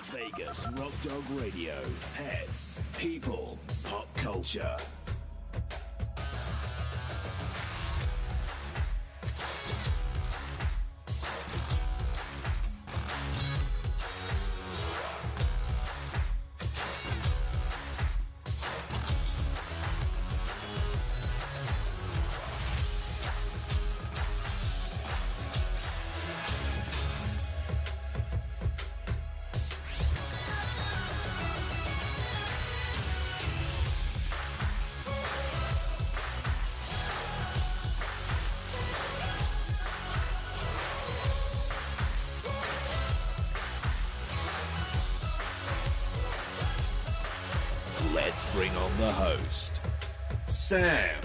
Vegas Rock Dog Radio. Pets, people, pop culture. Bring on the host, Sam,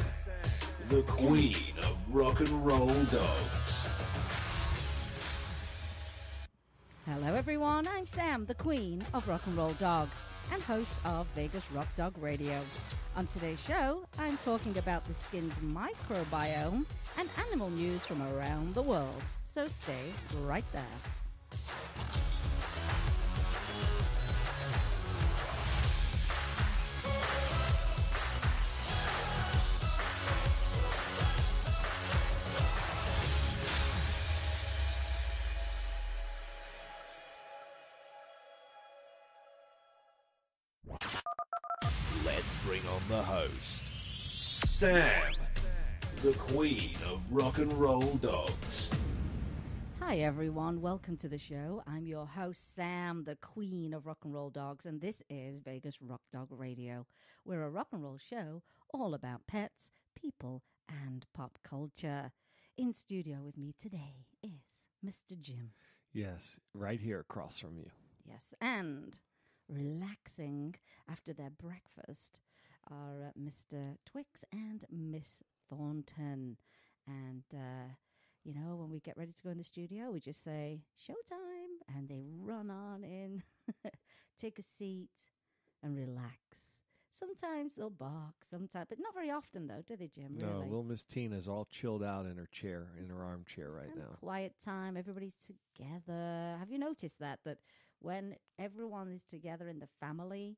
the queen of rock and roll dogs. Hello everyone, I'm Sam, the queen of rock and roll dogs and host of Vegas Rock Dog Radio. On today's show, I'm talking about the skin's microbiome and animal news from around the world. So stay right there. Let's bring on the host, Sam, the queen of rock and roll dogs. Hi everyone, welcome to the show. I'm your host, Sam, the queen of rock and roll dogs, and this is Vegas Rock Dog Radio. We're a rock and roll show all about pets, people, and pop culture. In studio with me today is Mr. Jim. Yes, right here across from you. Yes, and relaxing after their breakfast are Mr. Twix and Miss Thornton. And, you know, when we get ready to go in the studio, we just say, showtime, and they run on in, take a seat, and relax. Sometimes they'll bark, sometimes, but not very often, though, do they, Jim? No, really? little Miss Tina's all chilled out in her chair, in her armchair right now. Quiet time, everybody's together. Have you noticed that when everyone is together in the family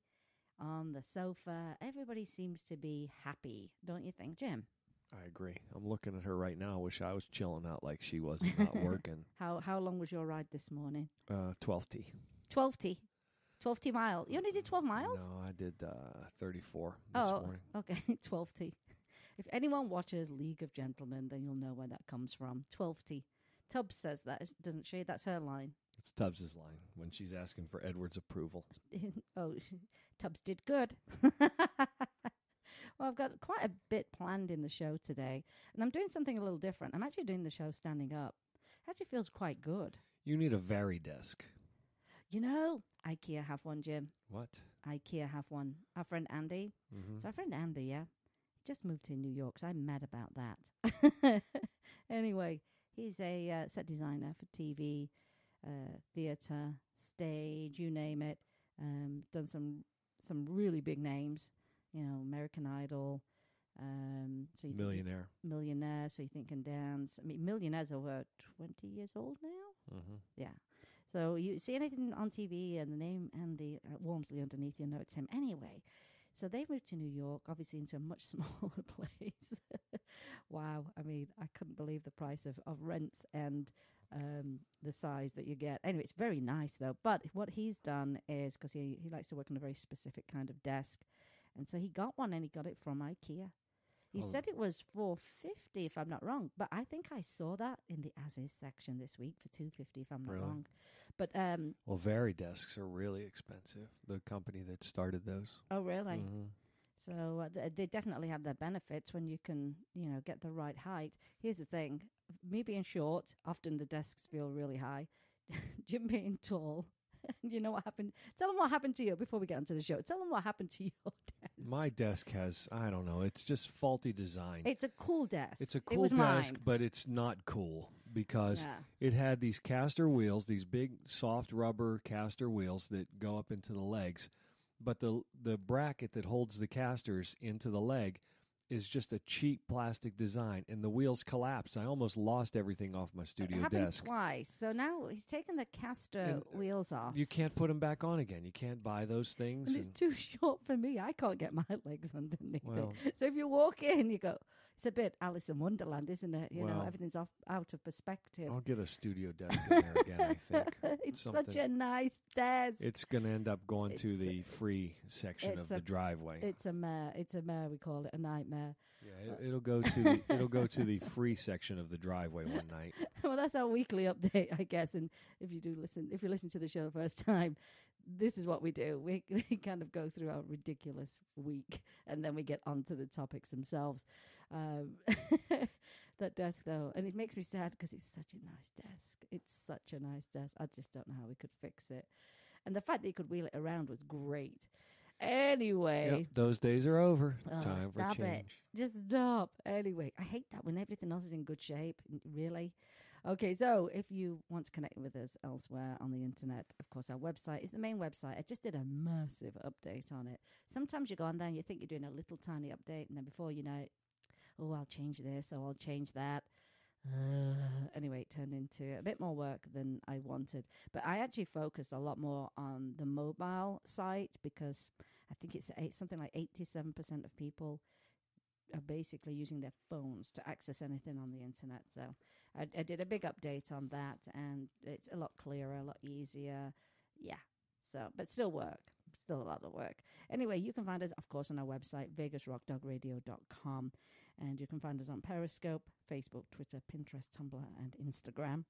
on the sofa, everybody seems to be happy, don't you think, Jim? I agree. I'm looking at her right now. I wish I was chilling out like she was and not working. How long was your ride this morning? 12T. 12T. 12T mile. You only did 12 miles? No, I did 34 this morning. Okay, 12T. If anyone watches League of Gentlemen, then you'll know where that comes from. 12T. Tubbs says that, doesn't she? That's her line. It's Tubbs' line when she's asking for Edward's approval. Oh, Tubbs did good. Well, I've got quite a bit planned in the show today, and I'm doing something a little different. I'm actually doing the show standing up. It actually feels quite good. You need a Vari-desk. You know, IKEA have one, Jim. What? IKEA have one. Our friend Andy. Mm-hmm. So our friend Andy, he just moved to New York, so I'm mad about that. Anyway, he's a set designer for TV, theatre, stage, you name it. Done some really big names. You know, American Idol. So you Millionaire. Millionaire, so you think can dance. I mean, Millionaire's over 20 years old now. Mm-hmm. Yeah. So you see anything on TV and the name Andy Wormsley underneath, you know it's him. Anyway, so they moved to New York, obviously into a much smaller place. Wow. I mean, I couldn't believe the price of rents and the size that you get. Anyway, it's very nice, though. But what he's done is, because he likes to work on a very specific kind of desk, and so he got one, and he got it from IKEA. He said it was $450, if I'm not wrong, but I think I saw that in the as-is section this week for $250, if I'm not wrong. But well, Vari-desks are really expensive. The company that started those. Oh, really? Mm-hmm. So they definitely have their benefits when you can, get the right height. Here's the thing: me being short, often the desks feel really high. Jim being tall. You know what happened? Tell them what happened to you before we get onto the show. Tell them what happened to your desk. My desk has, I don't know, it's just faulty design. It's a cool desk. It's a cool desk, mine. But it's not cool because it had these caster wheels, these big soft rubber caster wheels that go up into the legs. But the bracket that holds the casters into the leg is just a cheap plastic design, and the wheels collapsed. I almost lost everything off my studio it happened desk. twice. So now he's taken the caster wheels off. You can't put them back on again. You can't buy those things. And it's too short for me. I can't get my legs underneath Well, it. So if you walk in, you go, it's a bit Alice in Wonderland, isn't it? You know, everything's out of perspective. I'll get a studio desk in there again, I think. It's such a nice desk. It's going to end up going to the free section of the driveway. It's a mare. It's a mare, we call it, a nightmare. Yeah, it'll go to the free section of the driveway one night. Well, that's our weekly update, I guess. And if you listen to the show the first time, this is what we do. We kind of go through our ridiculous week, and then we get onto the topics themselves. That desk, though, and it makes me sad because it's such a nice desk. It's such a nice desk. I just don't know how we could fix it. And the fact that you could wheel it around was great. Anyway. Yep, those days are over. Time stop for change. It. Just stop. Anyway, I hate that when everything else is in good shape. Really? Okay, so if you want to connect with us elsewhere on the internet, of course, our website is the main website. I just did a massive update on it. Sometimes you go on there and you think you're doing a little tiny update, and then before you know it, I'll change this, or I'll change that. Anyway, it turned into a bit more work than I wanted. But I actually focused a lot more on the mobile site because I think it's something like 87% of people are basically using their phones to access anything on the internet. So I did a big update on that, and it's a lot clearer, a lot easier. Yeah. So, but still a lot of work. Anyway, you can find us, of course, on our website, vegasrockdogradio.com. And you can find us on Periscope, Facebook, Twitter, Pinterest, Tumblr, and Instagram.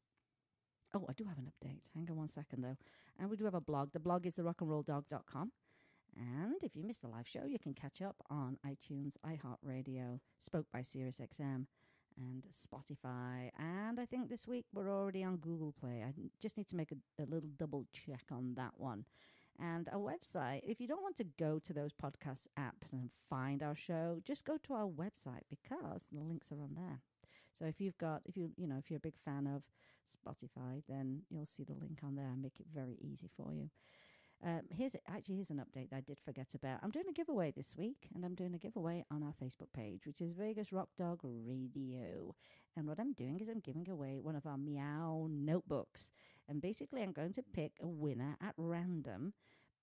Oh, I do have an update. Hang on one second, though. And we do have a blog. The blog is therockandrolldog.com. And if you missed the live show, you can catch up on iTunes, iHeartRadio, Spoke by SiriusXM, and Spotify. And I think this week we're already on Google Play. I just need to make a little double check on that one. And our website, if you don't want to go to those podcast apps and find our show, just go to our website because the links are on there. So if you're a big fan of Spotify, then you'll see the link on there and make it very easy for you. Here's an update that I did forget about. I'm doing a giveaway this week, and I'm doing a giveaway on our Facebook page, which is Vegas Rock Dog Radio. And what I'm doing is I'm giving away one of our Meow notebooks. And basically, I'm going to pick a winner at random.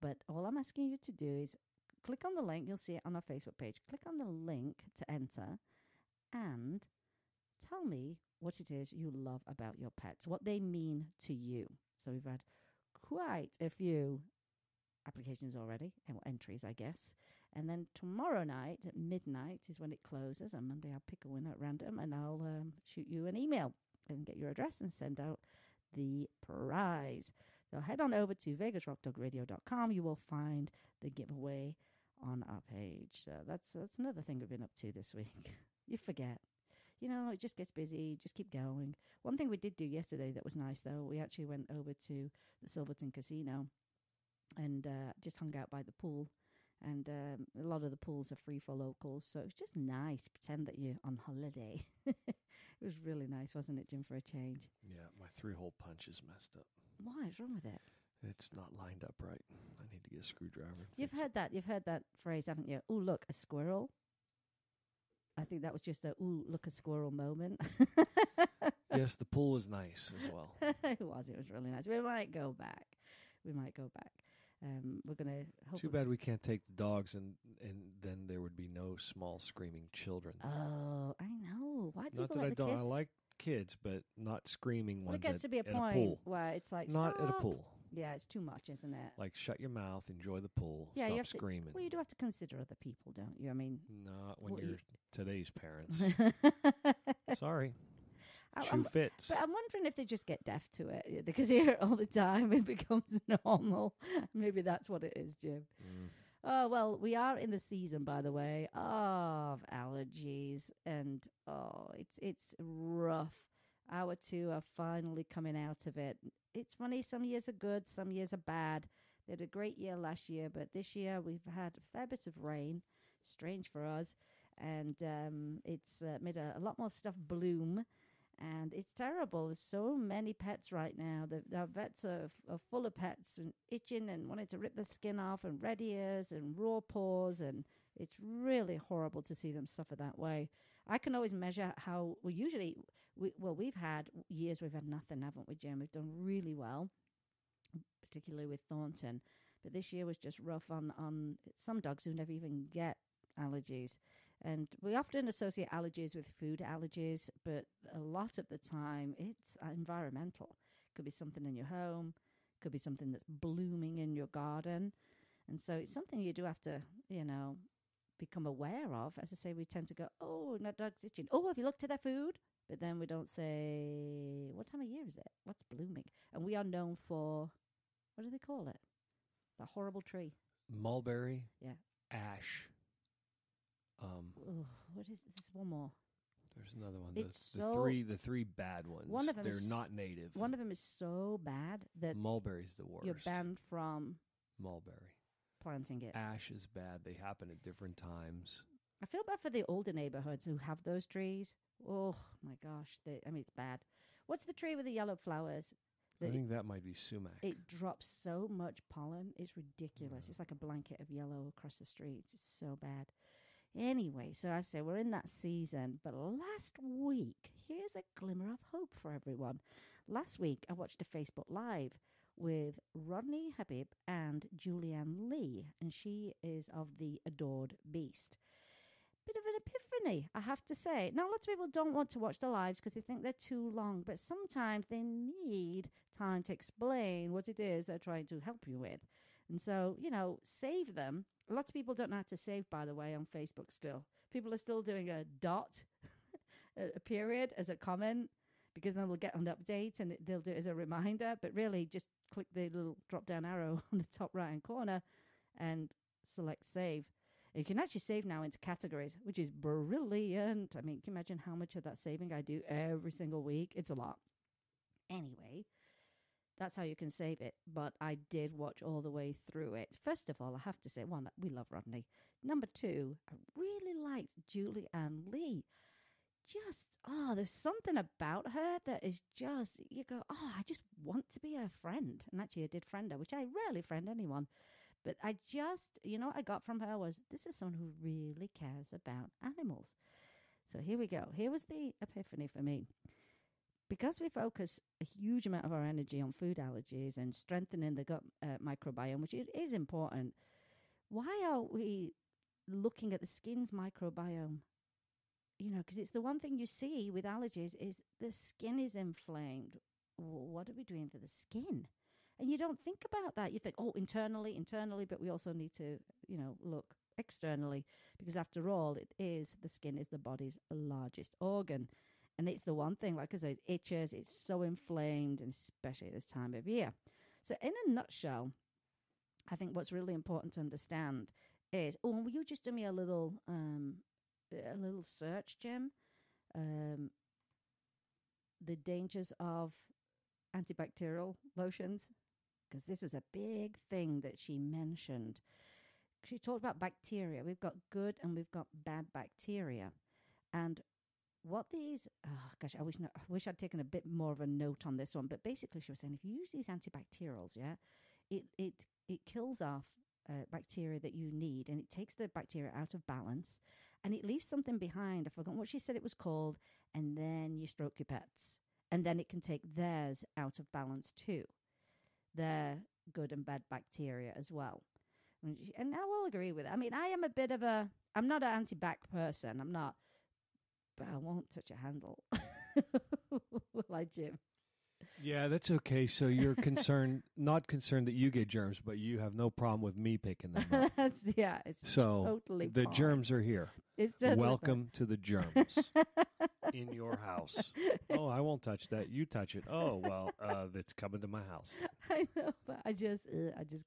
But all I'm asking you to do is click on the link. You'll see it on our Facebook page. Click on the link to enter and tell me what it is you love about your pets, what they mean to you. So we've had quite a few applications already, entries, I guess. And then tomorrow night at midnight is when it closes. On Monday, I'll pick a winner at random, and I'll shoot you an email and get your address and send out the prize. So head on over to vegasrockdogradio.com. You will find the giveaway on our page. So that's another thing we've been up to this week. You forget. It just gets busy. Just keep going. One thing we did do yesterday that was nice, though, we actually went over to the Silverton Casino and just hung out by the pool. And a lot of the pools are free for locals, so it's just nice to pretend that you're on holiday. It was really nice, wasn't it, Jim, for a change? Yeah, my 3-hole punch is messed up. Why? What's wrong with it? It's not lined up right. I need to get a screwdriver. You've heard that phrase, haven't you? Ooh, look, a squirrel. I think that was just a ooh, look, a squirrel moment. Yes, the pool was nice as well. It was really nice. We might go back. We're going to... Too bad we can't take the dogs, and then there would be no small screaming children. Oh, I know. Why do Not people that like the kids? I like kids, but not screaming ones it gets to be a at point a pool. where it's like, Not stop. at a pool. Yeah, it's too much, isn't it? Like, shut your mouth, enjoy the pool, Yeah, you stop have to, screaming. well, you do have to consider other people, don't you? I mean... Not when Well, you're today's parents. Sorry. Shoe fits. But I'm wondering if they just get deaf to it because they hear it all the time. It becomes normal. Maybe that's what it is, Jim. Oh, well, we are in the season, by the way, of allergies. And, it's rough. Our two are finally coming out of it. It's funny. Some years are good. Some years are bad. They had a great year last year. But this year we've had a fair bit of rain. Strange for us. And it's made a lot more stuff bloom. And it's terrible. There's so many pets right now. The vets are full of pets and itching and wanting to rip the skin off and red ears and raw paws. And It's really horrible to see them suffer that way. I can always measure how, we've had years we've had nothing, haven't we, Jim? We've done really well, particularly with Thornton. But this year was just rough on some dogs who never even get allergies. And we often associate allergies with food allergies, but a lot of the time it's environmental. Could be something in your home, could be something that's blooming in your garden. And so it's something you do have to, become aware of. As I say, we tend to go, oh, that dog's itching. Oh, have you looked at their food? But then we don't say, what time of year is it? What's blooming? And we are known for, what do they call it? That horrible tree. Mulberry. Yeah. Ash. What is this? One more. There's another one. The three bad ones. One of them They're not native. One of them is so bad that mulberry's the worst. You're banned from mulberry. Planting it. Ash is bad. They happen at different times. I feel bad for the older neighborhoods who have those trees. Oh my gosh, it's bad. What's the tree with the yellow flowers? I think that might be sumac. It drops so much pollen. It's ridiculous. It's like a blanket of yellow across the streets. It's so bad. Anyway, so I say we're in that season. But last week, here's a glimmer of hope for everyone. Last week, I watched a Facebook Live with Rodney Habib and Julianne Lee, and she is of the Adored Beast. Bit of an epiphany, I have to say. Now, lots of people don't want to watch the lives because they think they're too long, but sometimes they need time to explain what it is they're trying to help you with. And so, save them. Lots of people don't know how to save, by the way, on Facebook still. People are still doing a dot, a period as a comment, because then they'll get an update and they'll do it as a reminder. But really, just click the little drop-down arrow on the top right-hand corner and select save. You can actually save now into categories, which is brilliant. I mean, can you imagine how much of that saving I do every single week? It's a lot. Anyway, that's how you can save it. But I did watch all the way through it. First of all, I have to say, one, we love Rodney. Number two, I really liked Julianne Lee. There's something about her that is just, you go, I just want to be her friend. And actually, I did friend her, which I rarely friend anyone. But I just, what I got from her was, this is someone who really cares about animals. So here we go. Here was the epiphany for me. Because we focus a huge amount of our energy on food allergies and strengthening the gut microbiome, which it is important, why are we looking at the skin's microbiome? Because it's the one thing you see with allergies is the skin is inflamed. What are we doing for the skin? And you don't think about that. You think, internally, but we also need to, look externally, because after all, the skin is the body's largest organ. And it's the one thing, like I said, it itches, it's so inflamed, and especially this time of year. So in a nutshell, I think what's really important to understand is, will you just do me a little search, Jim? The dangers of antibacterial lotions. Because this was a big thing that she mentioned. She talked about bacteria. We've got good and we've got bad bacteria. And what these, I wish I'd taken a bit more of a note on this one. But basically she was saying, if you use these antibacterials, it kills off bacteria that you need. And it takes the bacteria out of balance. And it leaves something behind. I've forgotten what she said it was called. And then you stroke your pets. And then it can take theirs out of balance too. Their good and bad bacteria as well. And I will agree with it. I mean, I'm not an anti-bac person. I'm not, but I won't touch a handle. Will I, Jim? Yeah, that's okay. So you're not concerned that you get germs, but you have no problem with me picking them up. It's so totally the fine. Germs are here. It's totally Welcome to the germs in your house. Oh, I won't touch that. You touch it. Oh, well, that's coming to my house. I know, but I just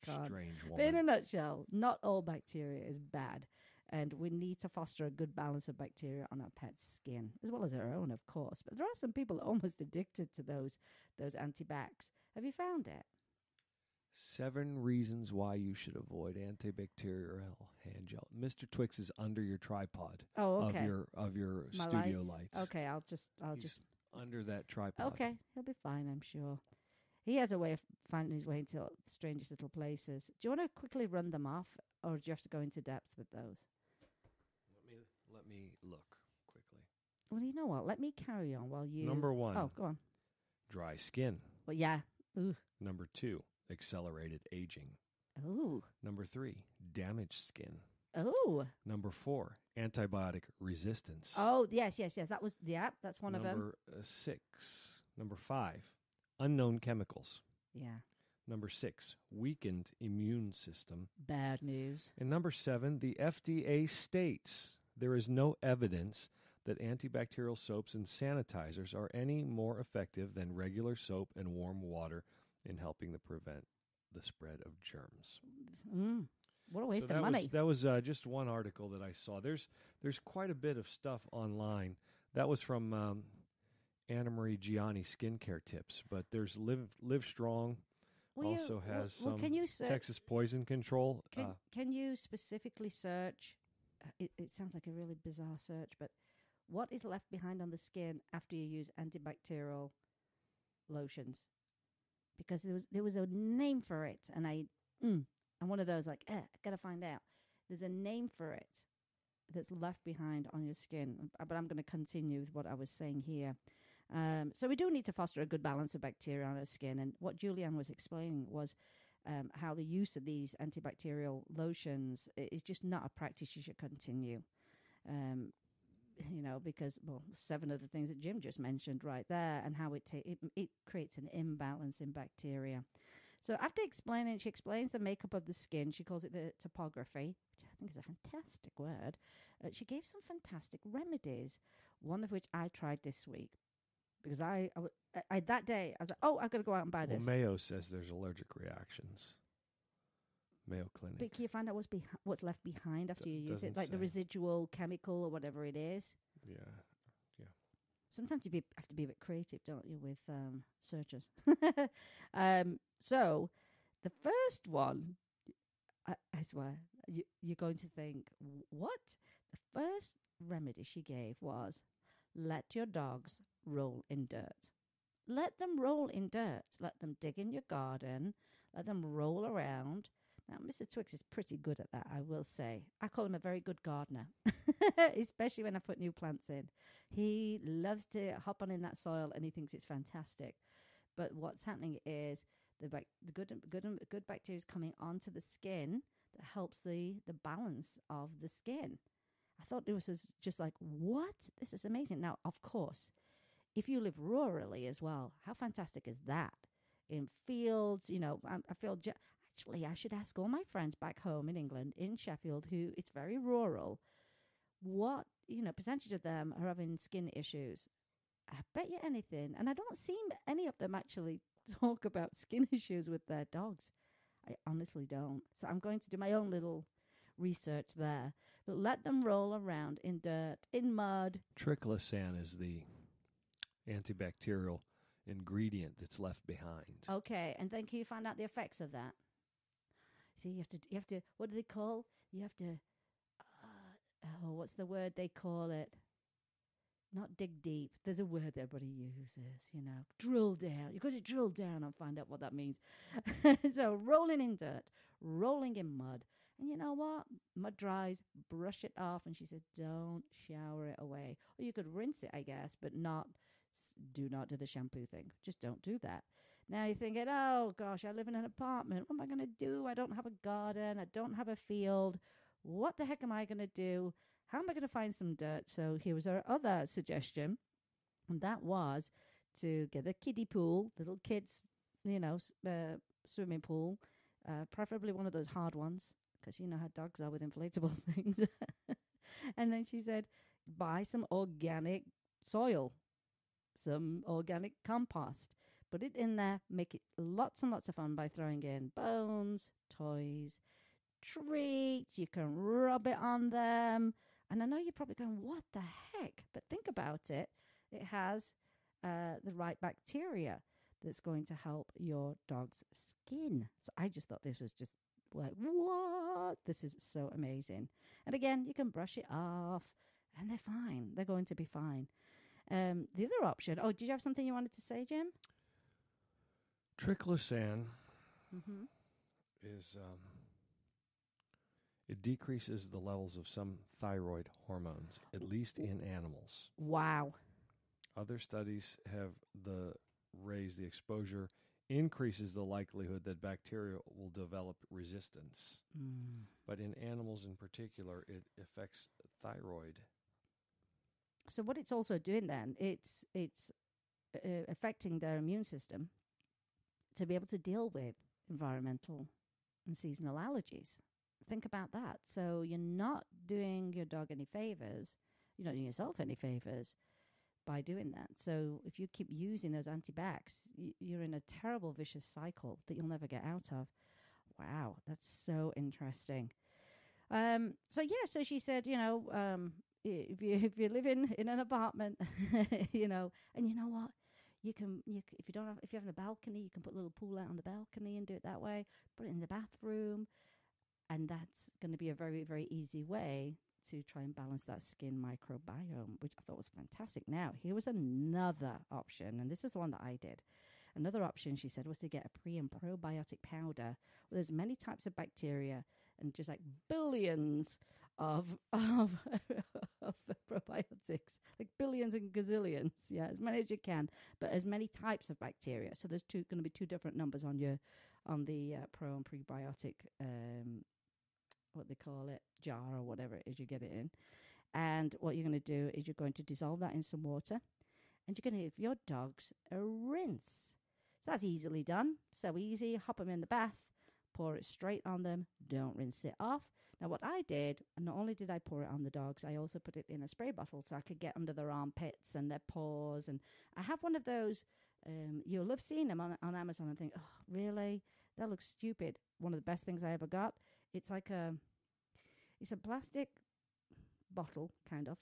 can't. Strange woman. But in a nutshell, not all bacteria is bad. And we need to foster a good balance of bacteria on our pet's skin, as well as our own, of course. But there are some people almost addicted to those antibacs. Have you found it? 7 reasons why you should avoid antibacterial hand gel. Mr. Twix is under your tripod. Oh, okay. Of your My studio lights. Okay, I'll just under that tripod. Okay, he'll be fine, I'm sure. He has a way of finding his way into the strangest little places. Do you want to quickly run them off, or do you have to go into depth with those? Let me look quickly. Well, you know what? Let me carry on while you... Number 1. Oh, go on. Dry skin. Well, yeah. Ooh. Number 2, accelerated aging. Ooh. Number 3, damaged skin. Oh. Number 4, antibiotic resistance. Oh, yes. That was, that's one of them. Number 6. Number 5, unknown chemicals. Yeah. Number 6, weakened immune system. Bad news. And number 7, the FDA states there is no evidence that antibacterial soaps and sanitizers are any more effective than regular soap and warm water in helping to prevent the spread of germs. What a waste of money. That was just one article that I saw. There's quite a bit of stuff online. That was from Anna Marie Gianni Skincare Tips, but there's Live Strong. Also has some Texas Poison Control. Can you specifically search? It sounds like a really bizarre search, but what is left behind on the skin after you use antibacterial lotions? Because there was a name for it, and I'm one of those like, I gotta find out. There's a name for it that's left behind on your skin, but I'm going to continue with what I was saying here. So we do need to foster a good balance of bacteria on our skin, and what Julianne was explaining was how the use of these antibacterial lotions is just not a practice you should continue. Because 7 of the things that Jim just mentioned right there, and how it creates an imbalance in bacteria. So after explaining, she explains the makeup of the skin. She calls it the topography, which I think is a fantastic word. She gave some fantastic remedies, one of which I tried this week. Because I that day, I was like, I've got to go out and buy this. Mayo says there's allergic reactions. Mayo Clinic. But can you find out what's left behind after you use it? Like the residual chemical or whatever it is? Yeah. Sometimes you have to be a bit creative, don't you, with searches. So the first one, I swear, you're going to think, what? The first remedy she gave was, let your dogs roll in dirt. Let them roll in dirt. Let them dig in your garden. Let them roll around. Now, Mr. Twix is pretty good at that, I will say. I call him a very good gardener, especially when I put new plants in. He loves to hop on in that soil, and he thinks it's fantastic. But what's happening is the good bacteria is coming onto the skin that helps the balance of the skin. I thought it was just like, what? This is amazing. Now, of course, if you live rurally as well, how fantastic is that? In fields, I feel... Actually, I should ask all my friends back home in England, in Sheffield, who it's very rural, what, percentage of them are having skin issues. I bet you anything. And I don't see any of them actually talk about skin issues with their dogs. I honestly don't. So I'm going to do my own little research there. But let them roll around in dirt, in mud. Triclosan is the antibacterial ingredient that's left behind. Okay, and then can you find out the effects of that? See, you have to, what do they call? You have to, what's the word they call it? Not dig deep. There's a word everybody uses, drill down. You've got to drill down and find out what that means. So rolling in dirt, rolling in mud. And you know what? Mud dries, brush it off. And she said, don't shower it away. Or you could rinse it, I guess, but do not do the shampoo thing. Just don't do that. Now you're thinking, oh, gosh, I live in an apartment. What am I going to do? I don't have a garden. I don't have a field. What the heck am I going to do? How am I going to find some dirt? So here was our other suggestion, and that was to get a kiddie pool, little kids, swimming pool, preferably one of those hard ones, because you know how dogs are with inflatable things. And then she said, buy some organic soil, some organic compost. Put it in there, make it lots and lots of fun by throwing in bones, toys, treats. You can rub it on them. And I know you're probably going, what the heck? But think about it. It has the right bacteria that's going to help your dog's skin. So I just thought this was just like, what? This is so amazing. And again, you can brush it off and they're fine. They're going to be fine. The other option. Oh, did you have something you wanted to say, Jim? Triclosan It decreases the levels of some thyroid hormones, at least in animals. Wow. Other studies have raised the exposure, increases the likelihood that bacteria will develop resistance. But in animals in particular, it affects thyroid. So what it's also doing then, it's affecting their immune system to be able to deal with environmental and seasonal allergies. Think about that. So you're not doing your dog any favors. You're not doing yourself any favors by doing that. So if you keep using those antibacs, you're in a terrible vicious cycle that you'll never get out of. Wow, that's so interesting. So she said, if you're living in an apartment, and you know what, if you have a balcony, you can put a little pool out on the balcony and do it that way. Put it in the bathroom, and that's going to be a very, very easy way to try and balance that skin microbiome, which I thought was fantastic. Now, here was another option, and this is the one that I did. Another option, she said, was to get a pre- and probiotic powder where there's many types of bacteria and just like billions of probiotics, like billions and gazillions, as many as you can, but as many types of bacteria. So there's going to be two different numbers on the pro and prebiotic, what they call it, jar or whatever it is you get it in. And what you're going to do is you're going to dissolve that in some water, and you're going to give your dogs a rinse. So that's easily done. So easy. Hop them in the bath, pour it straight on them. Don't rinse it off. Now, what I did, not only did I pour it on the dogs, I also put it in a spray bottle so I could get under their armpits and their paws. And I have one of those. You'll have seen them on Amazon and think, oh, really? That looks stupid. One of the best things I ever got. It's like it's a plastic bottle, kind of.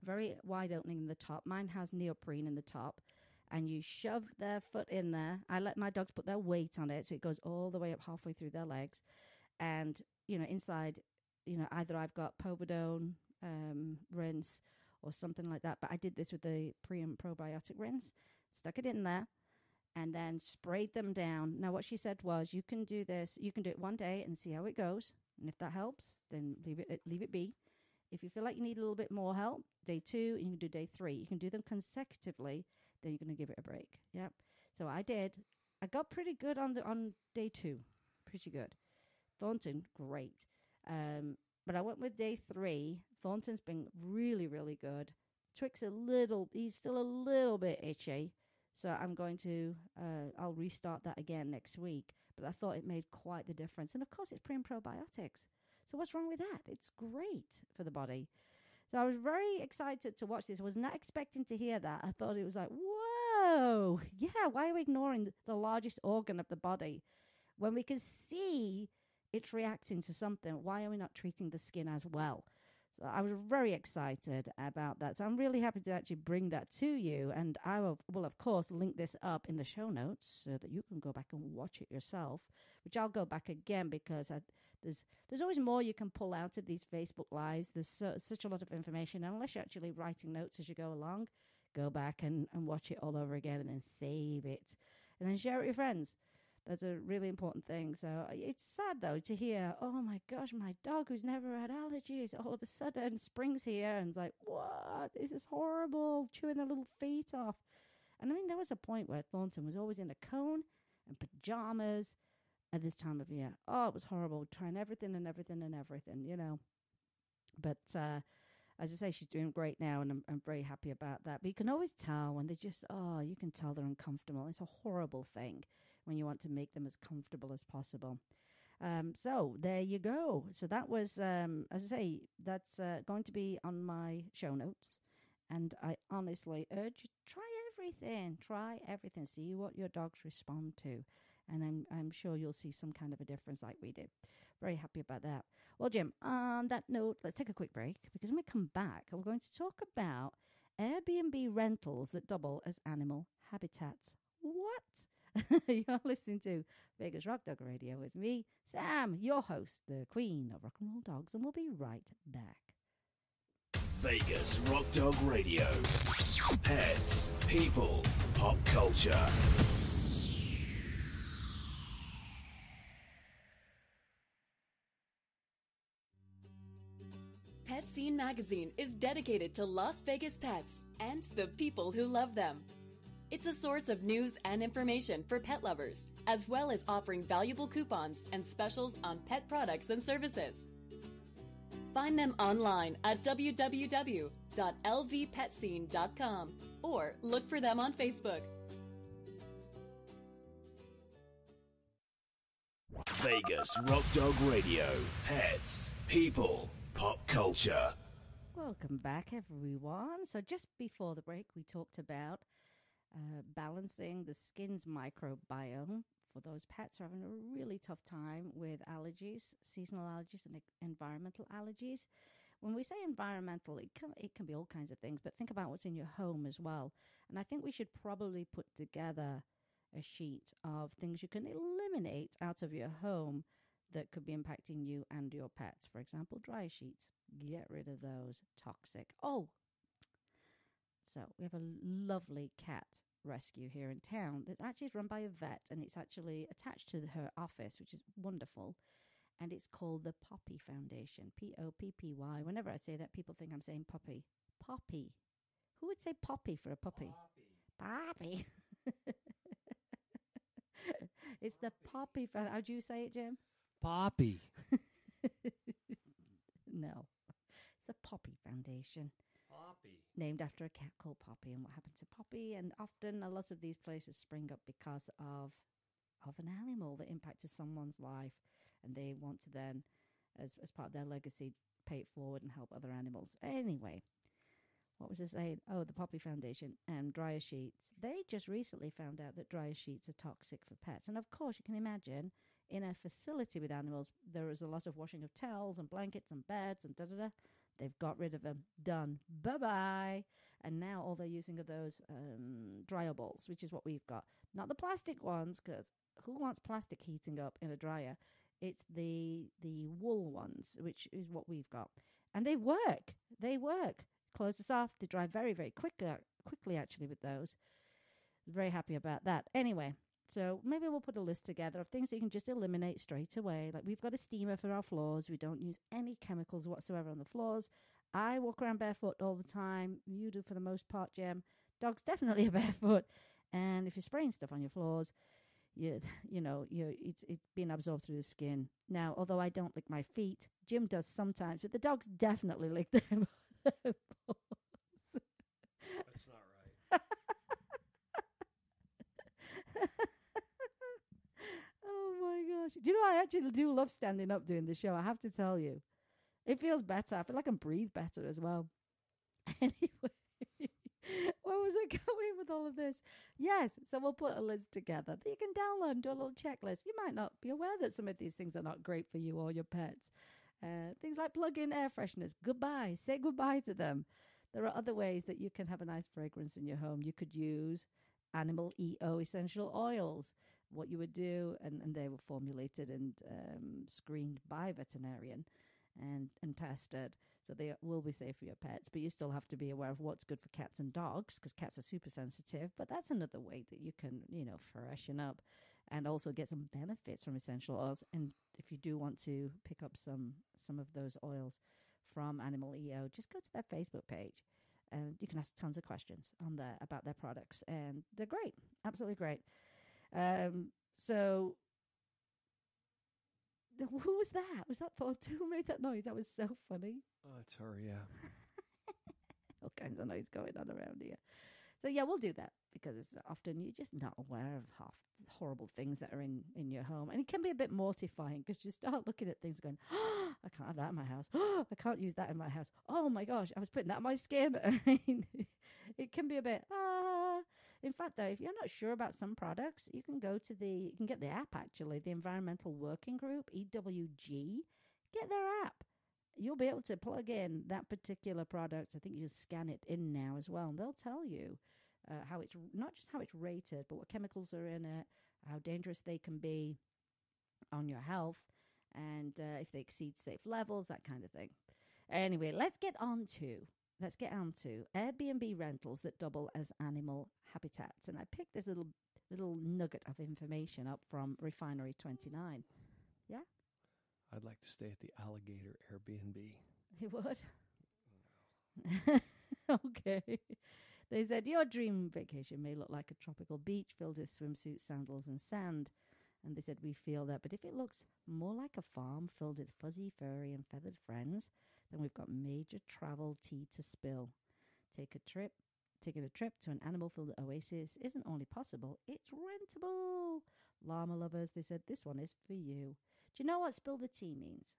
Very wide opening in the top. Mine has neoprene in the top. And you shove their foot in there. I let my dogs put their weight on it, so it goes all the way up halfway through their legs. And, inside, either I've got povidone rinse or something like that. But I did this with the pre- and probiotic rinse. Stuck it in there and then sprayed them down. Now, what she said was, you can do this. You can do it one day and see how it goes. And if that helps, then leave it be. If you feel like you need a little bit more help, day 2, you can do day 3. You can do them consecutively. Then you're going to give it a break. Yep. So I did. I got pretty good on day 2. Pretty good. Thornton, great. But I went with day 3. Thornton's been really, really good. Twix he's still a little bit itchy. So I'm going to, I'll restart that again next week. But I thought it made quite the difference. And of course, it's pre- and probiotics. So what's wrong with that? It's great for the body. So I was very excited to watch this. I was not expecting to hear that. I thought it was like, whoa, yeah, why are we ignoring the largest organ of the body? When we can see it's reacting to something, why are we not treating the skin as well? So I was very excited about that. So I'm really happy to actually bring that to you. And I will of course, link this up in the show notes so that you can go back and watch it yourself, which I'll go back again because there's always more you can pull out of these Facebook Lives. There's such a lot of information. And unless you're actually writing notes as you go along, go back and watch it all over again and then save it. And then share it with your friends. That's a really important thing. So it's sad, though, to hear, oh, my gosh, my dog who's never had allergies, all of a sudden spring's here and it's like, what? This is horrible, chewing their little feet off. And I mean, there was a point where Thornton was always in a cone and pajamas at this time of year. Oh, it was horrible, trying everything and everything and everything, But as I say, she's doing great now, and I'm very happy about that. But you can always tell when they just, you can tell they're uncomfortable. It's a horrible thing when you want to make them as comfortable as possible. So there you go. So that was, as I say, that's going to be on my show notes. And I honestly urge you, try everything. See what your dogs respond to. And I'm sure you'll see some kind of a difference like we did. Very happy about that. Well, Jim, on that note, let's take a quick break because when we come back, we're going to talk about Airbnb rentals that double as animal habitats. What? You're listening to Vegas Rock Dog Radio with me, Sam, your host, the queen of rock and roll dogs, and we'll be right back. Vegas Rock Dog Radio. Pets, people, pop culture. Scene magazine is dedicated to Las Vegas pets and the people who love them. It's a source of news and information for pet lovers, as well as offering valuable coupons and specials on pet products and services. Find them online at www.lvpetscene.com or look for them on Facebook. Vegas Rock Dog Radio. Pets, people, pop culture. Welcome back, everyone. So just before the break, we talked about balancing the skin's microbiome for those pets who are having a really tough time with allergies, seasonal allergies and environmental allergies. When we say environmental, it can be all kinds of things, but think about what's in your home as well. And I think we should probably put together a sheet of things you can eliminate out of your home that could be impacting you and your pets. For example, dry sheets. Get rid of those. Toxic. Oh, so we have a lovely cat rescue here in town that actually is run by a vet, and it's actually attached to her office, which is wonderful. And it's called the Poppy Foundation. Poppy. Whenever I say that, people think I'm saying puppy. Poppy. Who would say poppy for a puppy? Poppy. It's the Poppy Foundation. How do you say it, Jim? Poppy. No. It's the Poppy Foundation. Poppy. Named after a cat called Poppy and what happened to Poppy. And often a lot of these places spring up because of an animal that impacted someone's life. And they want to then, as part of their legacy, pay it forward and help other animals. Anyway, what was I saying? Oh, the Poppy Foundation and dryer sheets. They just recently found out that dryer sheets are toxic for pets. And of course, you can imagine in a facility with animals, there is a lot of washing of towels and blankets and beds and da-da-da. They've got rid of them. Done. Bye-bye. And now all they're using are those dryer balls, which is what we've got. Not the plastic ones, because who wants plastic heating up in a dryer? It's the wool ones, which is what we've got. And they work. They work. Close this off. They dry very, very quickly, actually, with those. Very happy about that. Anyway, so maybe we'll put a list together of things that you can just eliminate straight away. Like we've got a steamer for our floors. We don't use any chemicals whatsoever on the floors. I walk around barefoot all the time. You do for the most part, Jem. Dog's definitely a barefoot. And if you're spraying stuff on your floors, it's being absorbed through the skin. Now, although I don't lick my feet, Jim does sometimes, but the dogs definitely lick them. That's not right. Oh my gosh. Do you know, I actually do love standing up doing the show, I have to tell you. It feels better. I feel like I can breathe better as well. Anyway, where was I going with all of this? Yes, so we'll put a list together that you can download and do a little checklist. You might not be aware that some of these things are not great for you or your pets. Things like plug-in air fresheners. Goodbye. Say goodbye to them. There are other ways that you can have a nice fragrance in your home. You could use animal EO essential oils. What you would do, and they were formulated and screened by a veterinarian and tested. So they will be safe for your pets, but you still have to be aware of what's good for cats and dogs because cats are super sensitive. But that's another way that you can, freshen up and also get some benefits from essential oils. And if you do want to pick up some of those oils from Animal EO, just go to their Facebook page and you can ask tons of questions on there about their products. And they're great, absolutely great. So who was that? Was that Thor? Who made that noise? That was so funny. Oh, it's her, yeah. All kinds of noise going on around here. So yeah, we'll do that because it's often you're just not aware of half the horrible things that are in your home. And it can be a bit mortifying because you start looking at things going, oh, I can't have that in my house. Oh, I can't use that in my house. Oh my gosh, I was putting that on my skin. I mean, it can be a bit, In fact, though, if you're not sure about some products, you can get the app actually, the Environmental Working Group, EWG. Get their app. You'll be able to plug in that particular product. I think you just scan it in now as well, and they'll tell you how it's not just how it's rated, but what chemicals are in it, how dangerous they can be on your health, and if they exceed safe levels, that kind of thing. Anyway, let's get on to Airbnb rentals that double as animal habitats. And I picked this little nugget of information up from Refinery 29. Yeah? I'd like to stay at the Alligator Airbnb. You would? Okay. They said, your dream vacation may look like a tropical beach filled with swimsuits, sandals, and sand. And they said, we feel that. But if it looks more like a farm filled with fuzzy, furry, and feathered friends, then we've got major travel tea to spill. Taking a trip to an animal-filled oasis isn't only possible, it's rentable. Llama lovers, they said, this one is for you. Do you know what spill the tea means?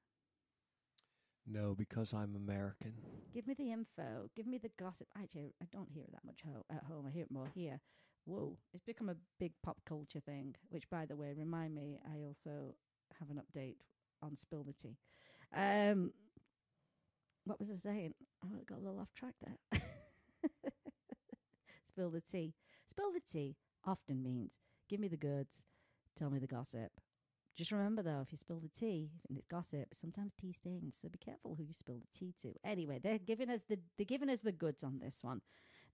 No, because I'm American. Give me the info. Give me the gossip. Actually, I don't hear it that much at home. I hear it more here. Whoa, it's become a big pop culture thing, which, by the way, remind me, I also have an update on Spill the Tea. What was I saying? Oh, I got a little off track there. Spill the tea. Spill the tea often means give me the goods, tell me the gossip. Just remember, though, if you spill the tea and it's gossip, sometimes tea stains. So be careful who you spill the tea to. Anyway, they're giving us the goods on this one.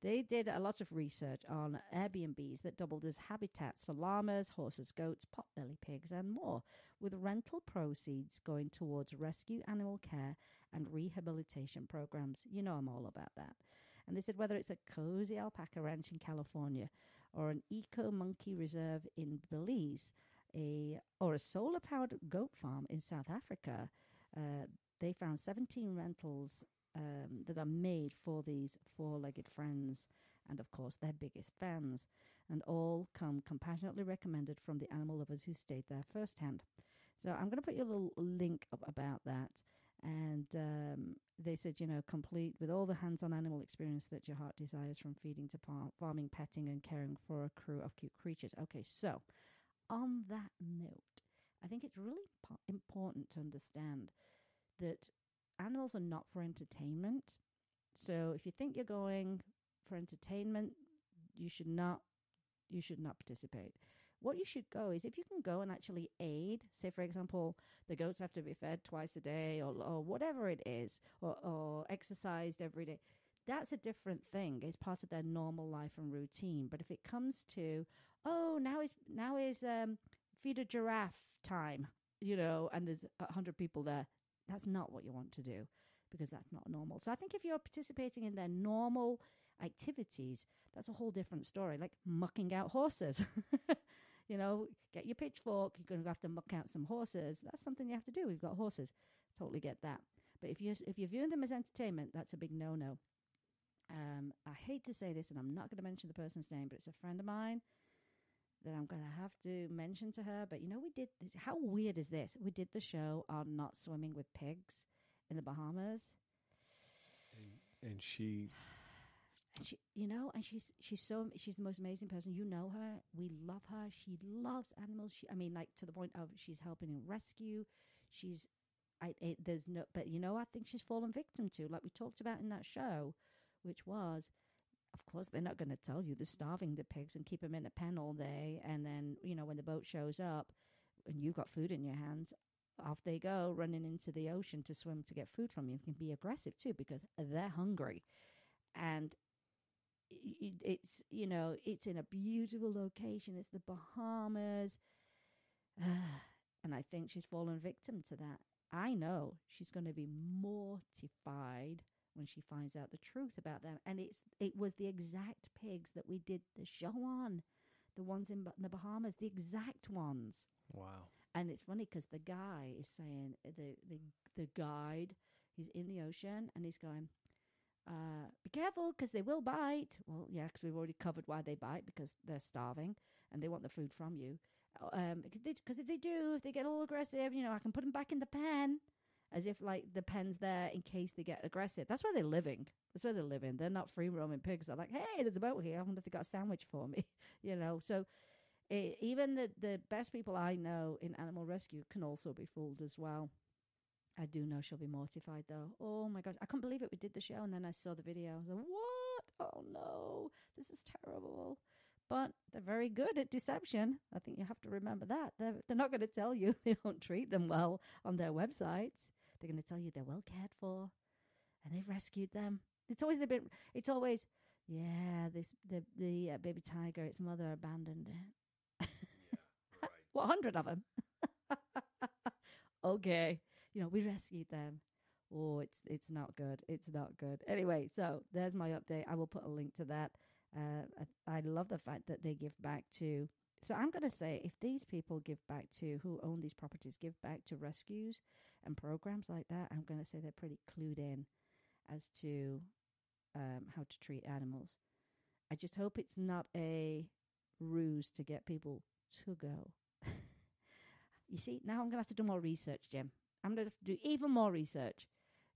They did a lot of research on Airbnbs that doubled as habitats for llamas, horses, goats, potbelly pigs, and more, with rental proceeds going towards rescue animal care and rehabilitation programs. You know I'm all about that. And they said whether it's a cozy alpaca ranch in California or an eco-monkey reserve in Belize, or a solar-powered goat farm in South Africa, they found 17 rentals that are made for these four-legged friends, and of course their biggest fans, and all come compassionately recommended from the animal lovers who stayed there firsthand. So I'm going to put you a little link up about that. And they said, complete with all the hands-on animal experience that your heart desires, from feeding to farming, petting, and caring for a crew of cute creatures. Okay, so on that note, I think it's really important to understand that animals are not for entertainment. So if you think you're going for entertainment, you should not participate. What you should go is, if you can go and actually aid, say, for example, the goats have to be fed twice a day or whatever it is, or exercised every day. That's a different thing. It's part of their normal life and routine. But if it comes to, now is feed a giraffe time, and there's 100 people there, that's not what you want to do, because that's not normal. So I think if you're participating in their normal activities, that's a whole different story, like mucking out horses. Get your pitchfork. You're going to have to muck out some horses. That's something you have to do. We've got horses. Totally get that. But if you're viewing them as entertainment, that's a big no-no. I hate to say this, and I'm not going to mention the person's name, but it's a friend of mine that I'm going to have to mention to her. But we did this. How weird is this? We did the show on not swimming with pigs in the Bahamas, and she. And she's the most amazing person. You know her. We love her. She loves animals. To the point of she's helping in rescue. I think she's fallen victim to, like we talked about in that show, which was, of course, they're not going to tell you they're starving the pigs and keep them in a pen all day. And then, when the boat shows up and you've got food in your hands, off they go running into the ocean to swim to get food from you. It can be aggressive too, because they're hungry. And it's in a beautiful location. It's the Bahamas. And I think she's fallen victim to that. I know she's going to be mortified when she finds out the truth about them. And it was the exact pigs that we did the show on, the ones in the Bahamas, the exact ones. Wow. And it's funny because the guy is saying, the guide, he's in the ocean and he's going, be careful because they will bite. Well, yeah, because we've already covered why they bite, because they're starving and they want the food from you. Because if they get all aggressive, I can put them back in the pen, as if like the pen's there in case they get aggressive. That's where they're living. They're not free roaming pigs. They're like, hey, there's a boat here. I wonder if they got a sandwich for me. So even the best people I know in animal rescue can also be fooled as well. I do know she'll be mortified, though. Oh, my God. I couldn't believe it. We did the show, and then I saw the video. I was like, what? Oh, no. This is terrible. But they're very good at deception. I think you have to remember that. They're not going to tell you they don't treat them well on their websites. They're going to tell you they're well cared for, and they've rescued them. It's always the baby tiger, its mother abandoned it. Yeah, right. What, 100 of them? Okay. We rescued them. Oh, it's not good. It's not good. Anyway, so there's my update. I will put a link to that. I love the fact that they give back to. So I'm going to say, if these people give back to, who own these properties, give back to rescues and programs like that, I'm going to say they're pretty clued in as to how to treat animals. I just hope it's not a ruse to get people to go. You see, now I'm going to have to do more research, Jim. I'm going to have to do even more research.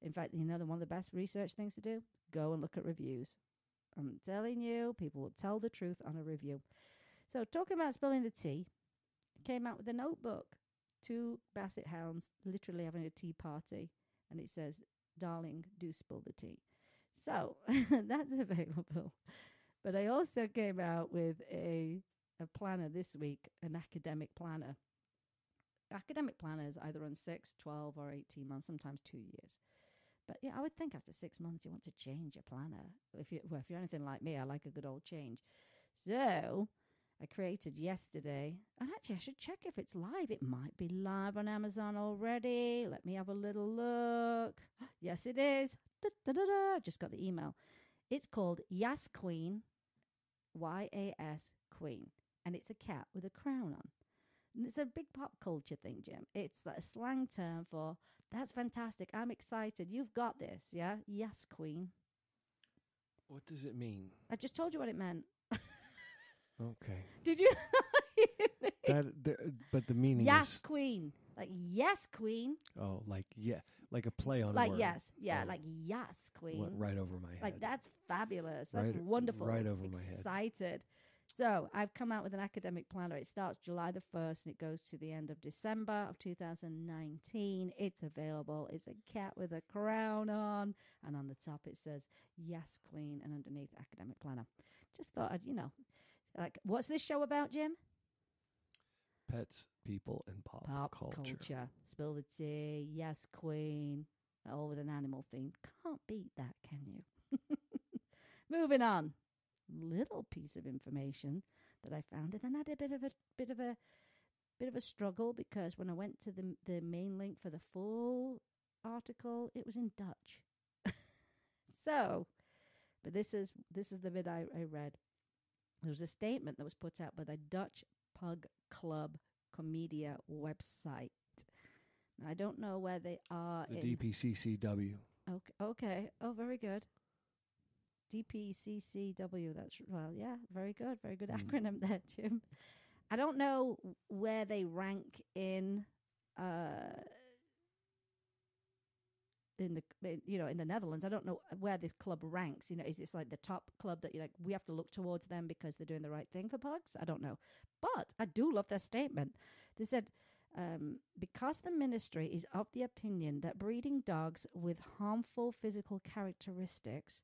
In fact, one of the best research things to do, go and look at reviews. I'm telling you, people will tell the truth on a review. So, talking about spilling the tea, came out with a notebook. 2 basset hounds literally having a tea party. And it says, "Darling, do spill the tea." So, that's available. But I also came out with a planner this week, an academic planner. Academic planners either run 6, 12, or 18 months, sometimes 2 years. But yeah, I would think after 6 months you want to change your planner. If you're anything like me, I like a good old change. So I created yesterday, and actually I should check if it's live. It might be live on Amazon already. Let me have a little look. Yes, it is. Da-da-da-da. Just got the email. It's called Yas Queen, Y-A-S Queen, and it's a cat with a crown on. And it's a big pop culture thing, Jim. It's like a slang term for, that's fantastic, I'm excited, you've got this, yeah? Yes, Queen. What does it mean? I just told you what it meant. Okay. Did you But the meaning Yes, is... Queen. Like, yes, Queen. Oh, like a play on like word. Yes, yeah, Oh. like yes, Queen. Went right over my head. Like, that's fabulous. That's Right- wonderful. right over my head. Excited. So I've come out with an academic planner. It starts July the 1st and it goes to the end of December of 2019. It's available. It's a cat with a crown on. And on the top it says, "Yes, Queen," and underneath academic planner. Just thought I'd, like, what's this show about, Jim? Pets, people, and pop culture. Spill the tea. Yes, Queen. All with an animal theme. Can't beat that, can you? Moving on. Little piece of information that I found, and then I had a bit of a struggle because when I went to the main link for the full article, it was in Dutch. So, but this is the bit I read. There was a statement that was put out by the Dutch Pug Club Comedia website. Now, I don't know where they are. The DPCCW. Okay. Oh, very good. DPCCW, that's, well, yeah, very good acronym there, Jim. I don't know where they rank in the Netherlands. I don't know where this club ranks. Is this like the top club that we have to look towards them because they're doing the right thing for pugs? I don't know. But I do love their statement. They said, because the ministry is of the opinion that breeding dogs with harmful physical characteristics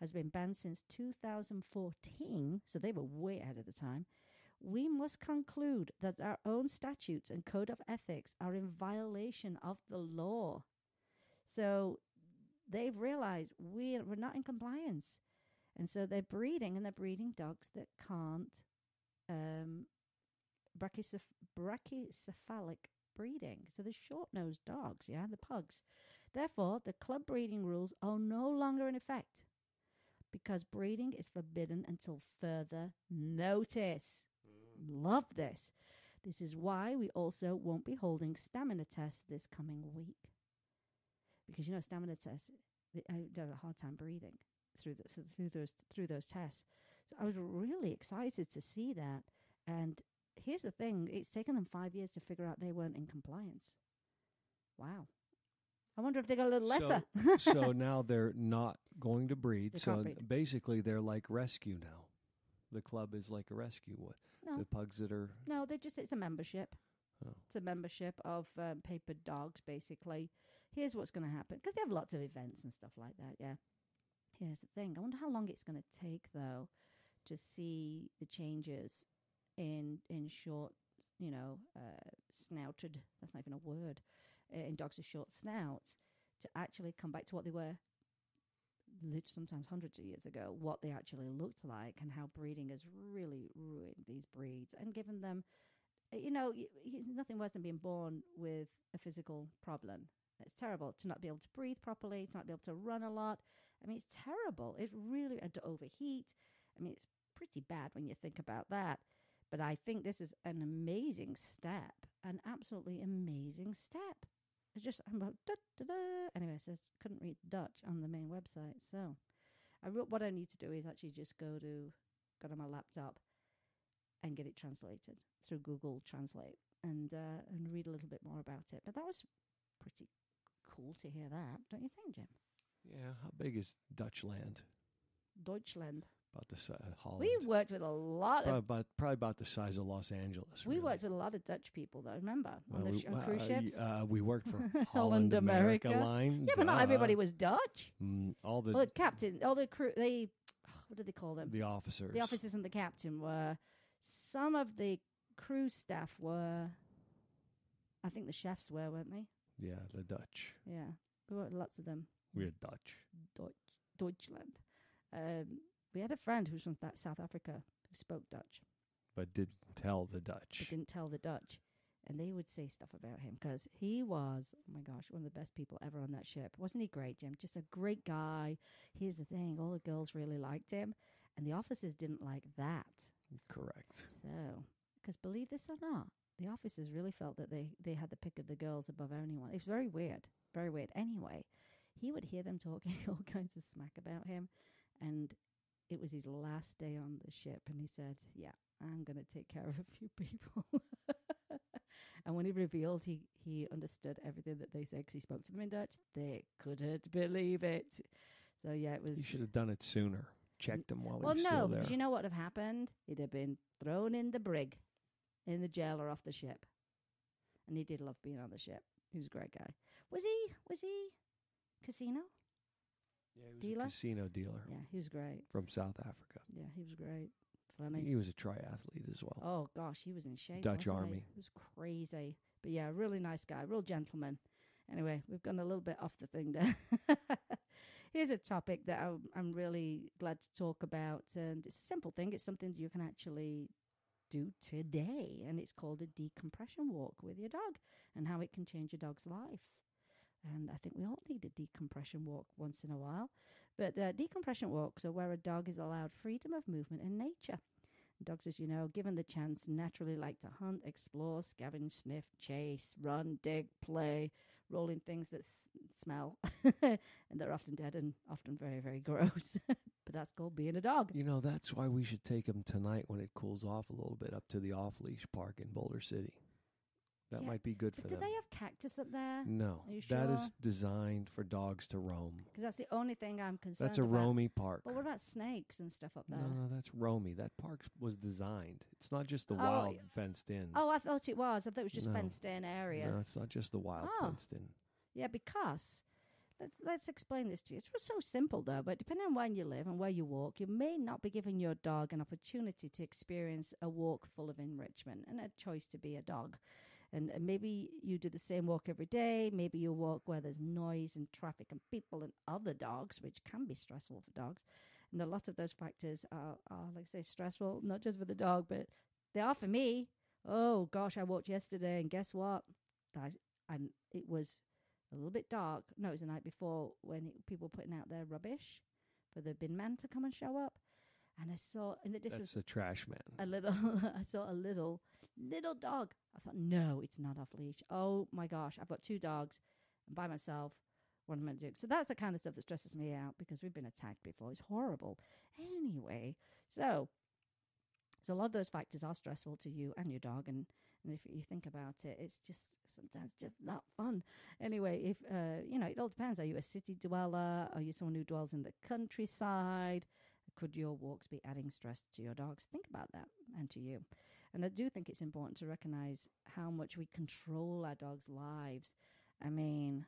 has been banned since 2014, so they were way ahead of the time, we must conclude that our own statutes and code of ethics are in violation of the law. So they've realized we're not in compliance. And so they're breeding dogs that can't brachycephalic breeding. So the short-nosed dogs, the pugs. Therefore, the club breeding rules are no longer in effect, because breeding is forbidden until further notice. Love this. This is why we also won't be holding stamina tests this coming week. Because, stamina tests, I have a hard time breathing through those tests. So I was really excited to see that. And here's the thing. It's taken them 5 years to figure out they weren't in compliance. Wow. I wonder if they got a little letter. So now they're not going to breed. Breed. Basically, they're like rescue now. The club is like a rescue. No. The pugs that are... No, it's a membership. Oh. It's a membership of papered dogs, basically. Here's what's going to happen. Because they have lots of events and stuff like that, yeah. Here's the thing. I wonder how long it's going to take, though, to see the changes in short, snouted, that's not even a word, in dogs with short snouts, to actually come back to what they were sometimes hundreds of years ago, what they actually looked like, and how breeding has really ruined these breeds and given them, nothing worse than being born with a physical problem. It's terrible to not be able to breathe properly, to not be able to run a lot. I mean, it's terrible. It's really, and to overheat. I mean, it's pretty bad when you think about that. But I think this is an amazing step, an absolutely amazing step. It's just, I'm about, anyway, it says couldn't read Dutch on the main website. So what I need to do is actually just go to my laptop and get it translated through Google Translate and read a little bit more about it. But that was pretty cool to hear that, don't you think, Jim? Yeah. How big is Dutch land? Deutschland. About the Holland. We worked with a lot of... Probably about the size of Los Angeles. We really. worked with a lot of Dutch people, though, remember? On cruise ships? We worked for Holland America Line. Yeah, but not everybody was Dutch. All the crew, what do they call them? The officers. The officers and the captain were... Some of the crew staff were... I think the chefs were, weren't they? Yeah, the Dutch. Yeah, we worked with lots of them. We're Dutch. Deutschland. We had a friend who was from South Africa who spoke Dutch. But didn't tell the Dutch. But didn't tell the Dutch. And they would say stuff about him because he was, oh my gosh, one of the best people ever on that ship. Wasn't he great, Jim? Just a great guy. Here's the thing, all the girls really liked him. And the officers didn't like that. Correct. So, because believe this or not, the officers really felt that they had the pick of the girls above anyone. It's very weird. Very weird. Anyway, he would hear them talking all kinds of smack about him. And it was his last day on the ship. And he said, yeah, I'm going to take care of a few people. And when he revealed he understood everything that they said because he spoke to them in Dutch, they couldn't believe it. So, yeah, it was... You should have done it sooner. Checked him while he was still still there. Because you know what would have happened? He'd have been thrown in the brig, in the jail or off the ship. And he did love being on the ship. He was a great guy. Was he casino? Yeah, he was dealer? a casino dealer. Yeah, he was great. From South Africa. Yeah, he was great. Funny. He was a triathlete as well. Oh, gosh, he was in shape. Dutch wasn't Army. He was crazy. But yeah, really nice guy, real gentleman. Anyway, we've gone a little bit off the thing there. Here's a topic that I'm really glad to talk about. And it's a simple thing. It's something you can actually do today. And it's called a decompression walk with your dog and how it can change your dog's life. And I think we all need a decompression walk once in a while. But decompression walks are where a dog is allowed freedom of movement in nature. Dogs, as you know, given the chance, naturally like to hunt, explore, scavenge, sniff, chase, run, dig, play, roll in things that smell. And they're often dead and often very, very gross. But that's called being a dog. You know, that's why we should take him tonight when it cools off a little bit up to the off-leash park in Boulder City. That might be good for but them. Do they have cactus up there? No. Are you sure? That is designed for dogs to roam. Because that's the only thing I'm concerned That's a about. roamy park. But what about snakes and stuff up there? No, that's roamy. That park was designed. It's not just the wild fenced in. Oh, I thought it was. I thought it was just fenced in area. No, it's not just the wild fenced in. Yeah, because let's explain this to you. It's so simple though, but depending on where you live and where you walk, you may not be giving your dog an opportunity to experience a walk full of enrichment and a choice to be a dog. And maybe you do the same walk every day. Maybe you walk where there's noise and traffic and people and other dogs, which can be stressful for dogs. And a lot of those factors are like I say, stressful, not just for the dog, but they are for me. Oh, gosh, I walked yesterday, and guess what? It was a little bit dark. No, it was the night before when people were putting out their rubbish for the bin man to come and show up. And I saw in the distance... That's the trash man. I saw a little dog. I thought, no, it's not off leash. Oh, my gosh. I've got 2 dogs. I'm by myself. What am I going to do? So that's the kind of stuff that stresses me out because we've been attacked before. It's horrible. Anyway, so a lot of those factors are stressful to you and your dog. And if you think about it, it's just sometimes just not fun. Anyway, if, it all depends. Are you a city dweller? Are you someone who dwells in the countryside? Could your walks be adding stress to your dogs? Think about that and to you. And I do think it's important to recognize how much we control our dogs' lives. I mean,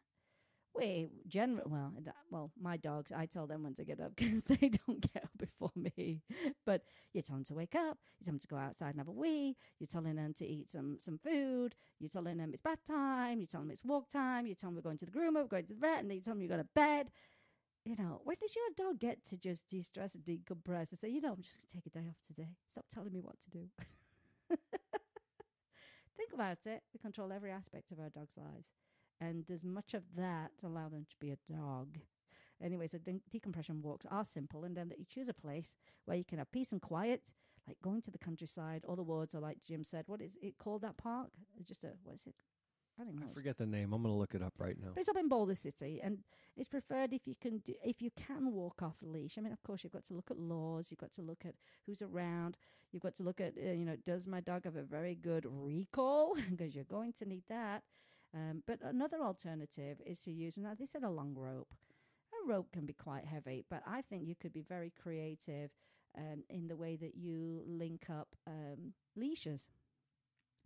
my dogs, I tell them when to get up because they don't get up before me. But you tell them to wake up. You tell them to go outside and have a wee. You're telling them to eat some food. You're telling them it's bath time. You tell them it's walk time. You tell them we're going to the groomer, we're going to the vet, and then you tell them you go to bed. When does your dog get to just de-stress and decompress and say, I'm just going to take a day off today. Stop telling me what to do. Think about it. We control every aspect of our dog's lives. and does much of that allow them to be a dog. Anyway, so decompression walks are simple, and then that you choose a place where you can have peace and quiet, like going to the countryside or the woods, or like Jim said, what is it called, that park? Just what is it? I don't know. I forget the name. I'm going to look it up right now. But it's up in Boulder City, and it's preferred if you can walk off a leash. I mean, of course, you've got to look at laws. You've got to look at who's around. You've got to look at, does my dog have a very good recall? Because you're going to need that. But another alternative is to use, now they said a long rope. A rope can be quite heavy, but I think you could be very creative in the way that you link up leashes.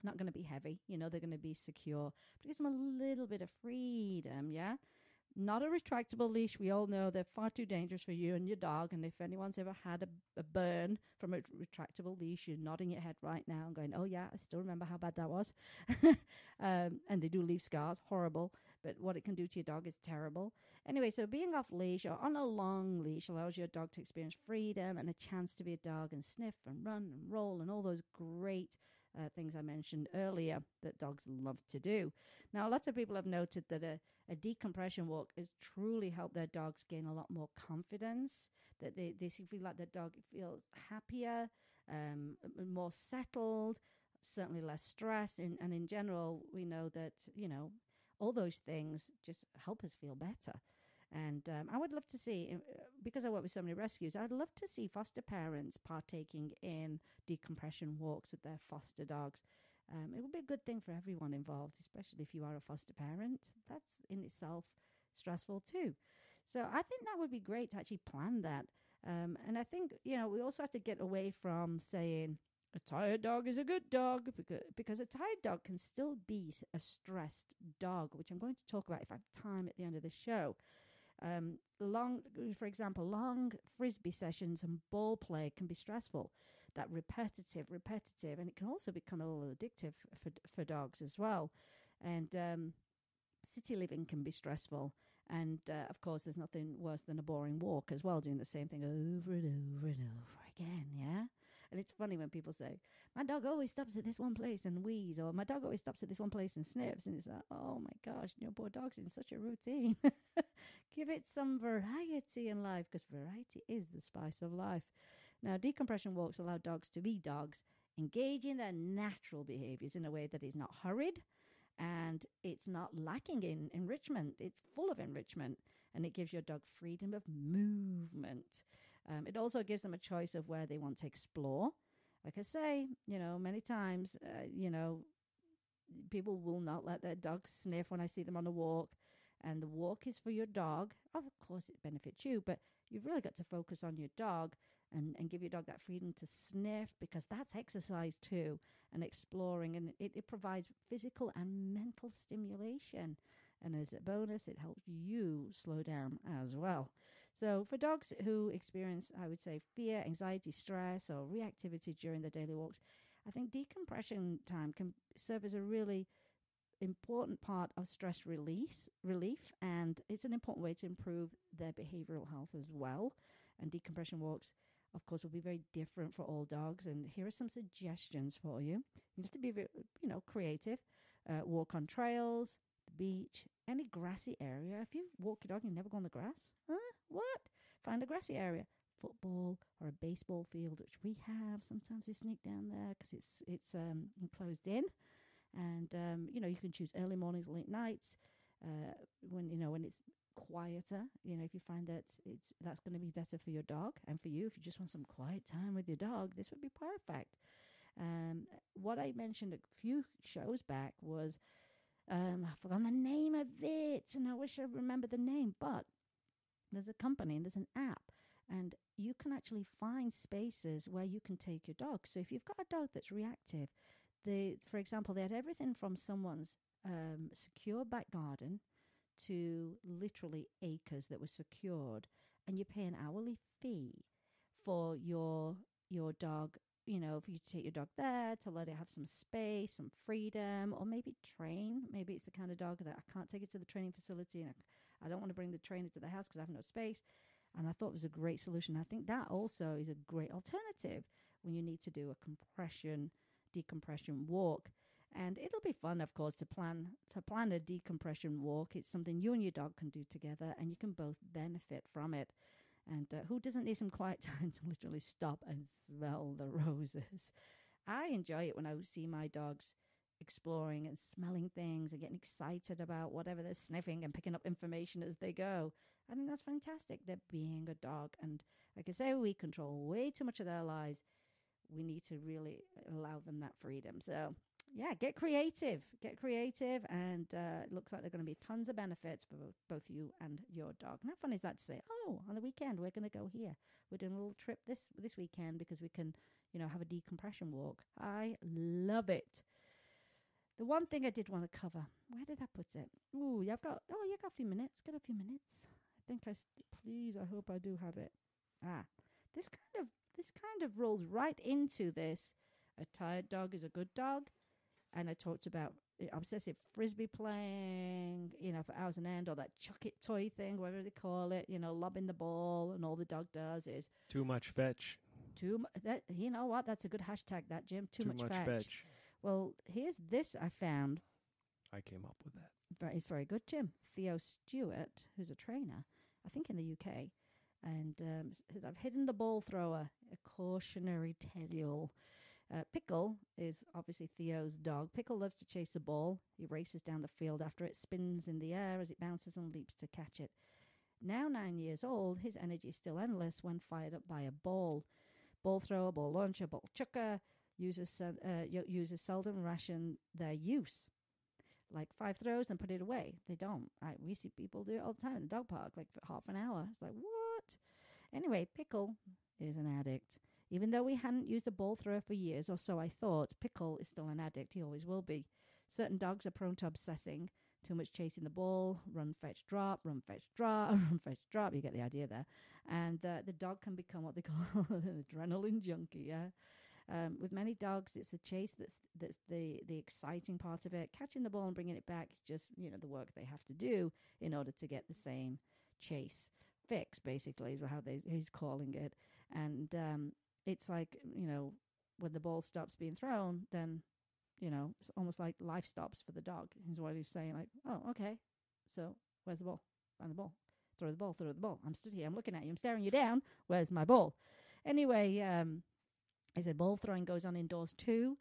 Not going to be heavy, they're going to be secure, but it gives them a little bit of freedom, yeah? Not a retractable leash. We all know they're far too dangerous for you and your dog, and if anyone's ever had a burn from a retractable leash, you're nodding your head right now and going, oh yeah, I still remember how bad that was. And they do leave scars, horrible, but what it can do to your dog is terrible. Anyway, so being off leash or on a long leash allows your dog to experience freedom and a chance to be a dog and sniff and run and roll and all those great things I mentioned earlier that dogs love to do. Now, lots of people have noted that a decompression walk has truly helped their dogs gain a lot more confidence, that they feel like their dog feels happier, more settled, certainly less stressed. And in general, we know that, all those things just help us feel better. And I would love to see, because I work with so many rescues, I'd love to see foster parents partaking in decompression walks with their foster dogs. It would be a good thing for everyone involved, especially if you are a foster parent. That's in itself stressful too. So I think that would be great to actually plan that. And I think, we also have to get away from saying a tired dog is a good dog, because a tired dog can still be a stressed dog, which I'm going to talk about if I have time at the end of the show. Long frisbee sessions and ball play can be stressful. That repetitive, and it can also become a little addictive for dogs as well. And city living can be stressful. And of course, there's nothing worse than a boring walk as well, doing the same thing over and over and over again, yeah? And it's funny when people say, my dog always stops at this one place and wheezes, or my dog always stops at this one place and sniffs. And it's like, oh my gosh, your poor dog's in such a routine. Give it some variety in life, because variety is the spice of life. Now, decompression walks allow dogs to be dogs, engage in their natural behaviors in a way that is not hurried, and it's not lacking in enrichment. It's full of enrichment, and it gives your dog freedom of movement. It also gives them a choice of where they want to explore. Like I say, many times, people will not let their dogs sniff when I see them on a walk. And the walk is for your dog. Of course, it benefits you, but you've really got to focus on your dog and give your dog that freedom to sniff, because that's exercise too, and exploring. And it provides physical and mental stimulation. And as a bonus, it helps you slow down as well. So for dogs who experience, I would say, fear, anxiety, stress, or reactivity during their daily walks, I think decompression time can serve as a really important part of stress relief, and it's an important way to improve their behavioral health as well. And decompression walks, of course, will be very different for all dogs. And here are some suggestions for you. You have to be, creative. Walk on trails, the beach, any grassy area. If you walk your dog and you never go on the grass, what? Find a grassy area. Football or a baseball field, which we have. Sometimes we sneak down there because it's enclosed in. And, you can choose early mornings, late nights, when it's quieter. If you find that that's going to be better for your dog and for you, if you just want some quiet time with your dog, this would be perfect. What I mentioned a few shows back was, I've forgotten the name of it, and I wish I remembered the name, but there's a company and there's an app, and you can actually find spaces where you can take your dog. So if you've got a dog that's reactive, for example, they had everything from someone's secure back garden to literally acres that were secured, and you pay an hourly fee for your dog. For you to take your dog there, to let it have some space, some freedom, or maybe train. Maybe it's the kind of dog that I can't take it to the training facility, and I don't want to bring the trainer to the house because I have no space. And I thought it was a great solution. I think that also is a great alternative when you need to do a decompression walk. And it'll be fun, of course, to plan a decompression walk. It's something you and your dog can do together, and you can both benefit from it. And who doesn't need some quiet time to literally stop and smell the roses? I enjoy it when I see my dogs exploring and smelling things and getting excited about whatever they're sniffing and picking up information as they go. I think that's fantastic. They're being a dog. And like I say, we control way too much of their lives. We need to really allow them that freedom. So, yeah, get creative. And it looks like there are going to be tons of benefits for both you and your dog. And how fun is that to say, oh, on the weekend, we're going to go here. We're doing a little trip this weekend because we can, have a decompression walk. I love it. The one thing I did want to cover, where did I put it? Ooh, you got a few minutes. Got a few minutes. I think please, I hope I do have it. This kind of rolls right into this. A tired dog is a good dog. And I talked about obsessive frisbee playing, for hours on end, or that chuck it toy thing, whatever they call it, lobbing the ball, and all the dog does is too much fetch. You know what? That's a good hashtag, that, Jim. Too much fetch. Well, here's this I found. I came up with that. It's very good, Jim. Theo Stewart, who's a trainer, I think in the UK, and said, I've hidden the ball thrower, a cautionary tale. Pickle is obviously Theo's dog. Pickle loves to chase a ball. He races down the field after it, spins in the air as it bounces and leaps to catch it. Now 9 years old, his energy is still endless when fired up by a ball. Ball thrower, ball launcher, ball chucker. Users seldom ration their use. Like 5 throws and put it away. They don't. We see people do it all the time in the dog park, like for half an hour. It's like, what? Anyway, Pickle is an addict. Even though we hadn't used a ball thrower for years, or so I thought, Pickle is still an addict. He always will be. Certain dogs are prone to obsessing. Too much chasing the ball, run, fetch, drop, run, fetch, drop, run, fetch, drop. You get the idea there. And the dog can become what they call an adrenaline junkie, yeah? With many dogs, it's the chase that's the exciting part of it. Catching the ball and bringing it back is just, the work they have to do in order to get the same chase fix, basically, is how he's calling it. And it's like, when the ball stops being thrown, then, it's almost like life stops for the dog, is what he's saying. Like, oh, okay, so where's the ball? Find the ball. Throw the ball. I'm stood here. I'm looking at you. I'm staring you down. Where's my ball? Anyway, he said ball throwing goes on indoors too.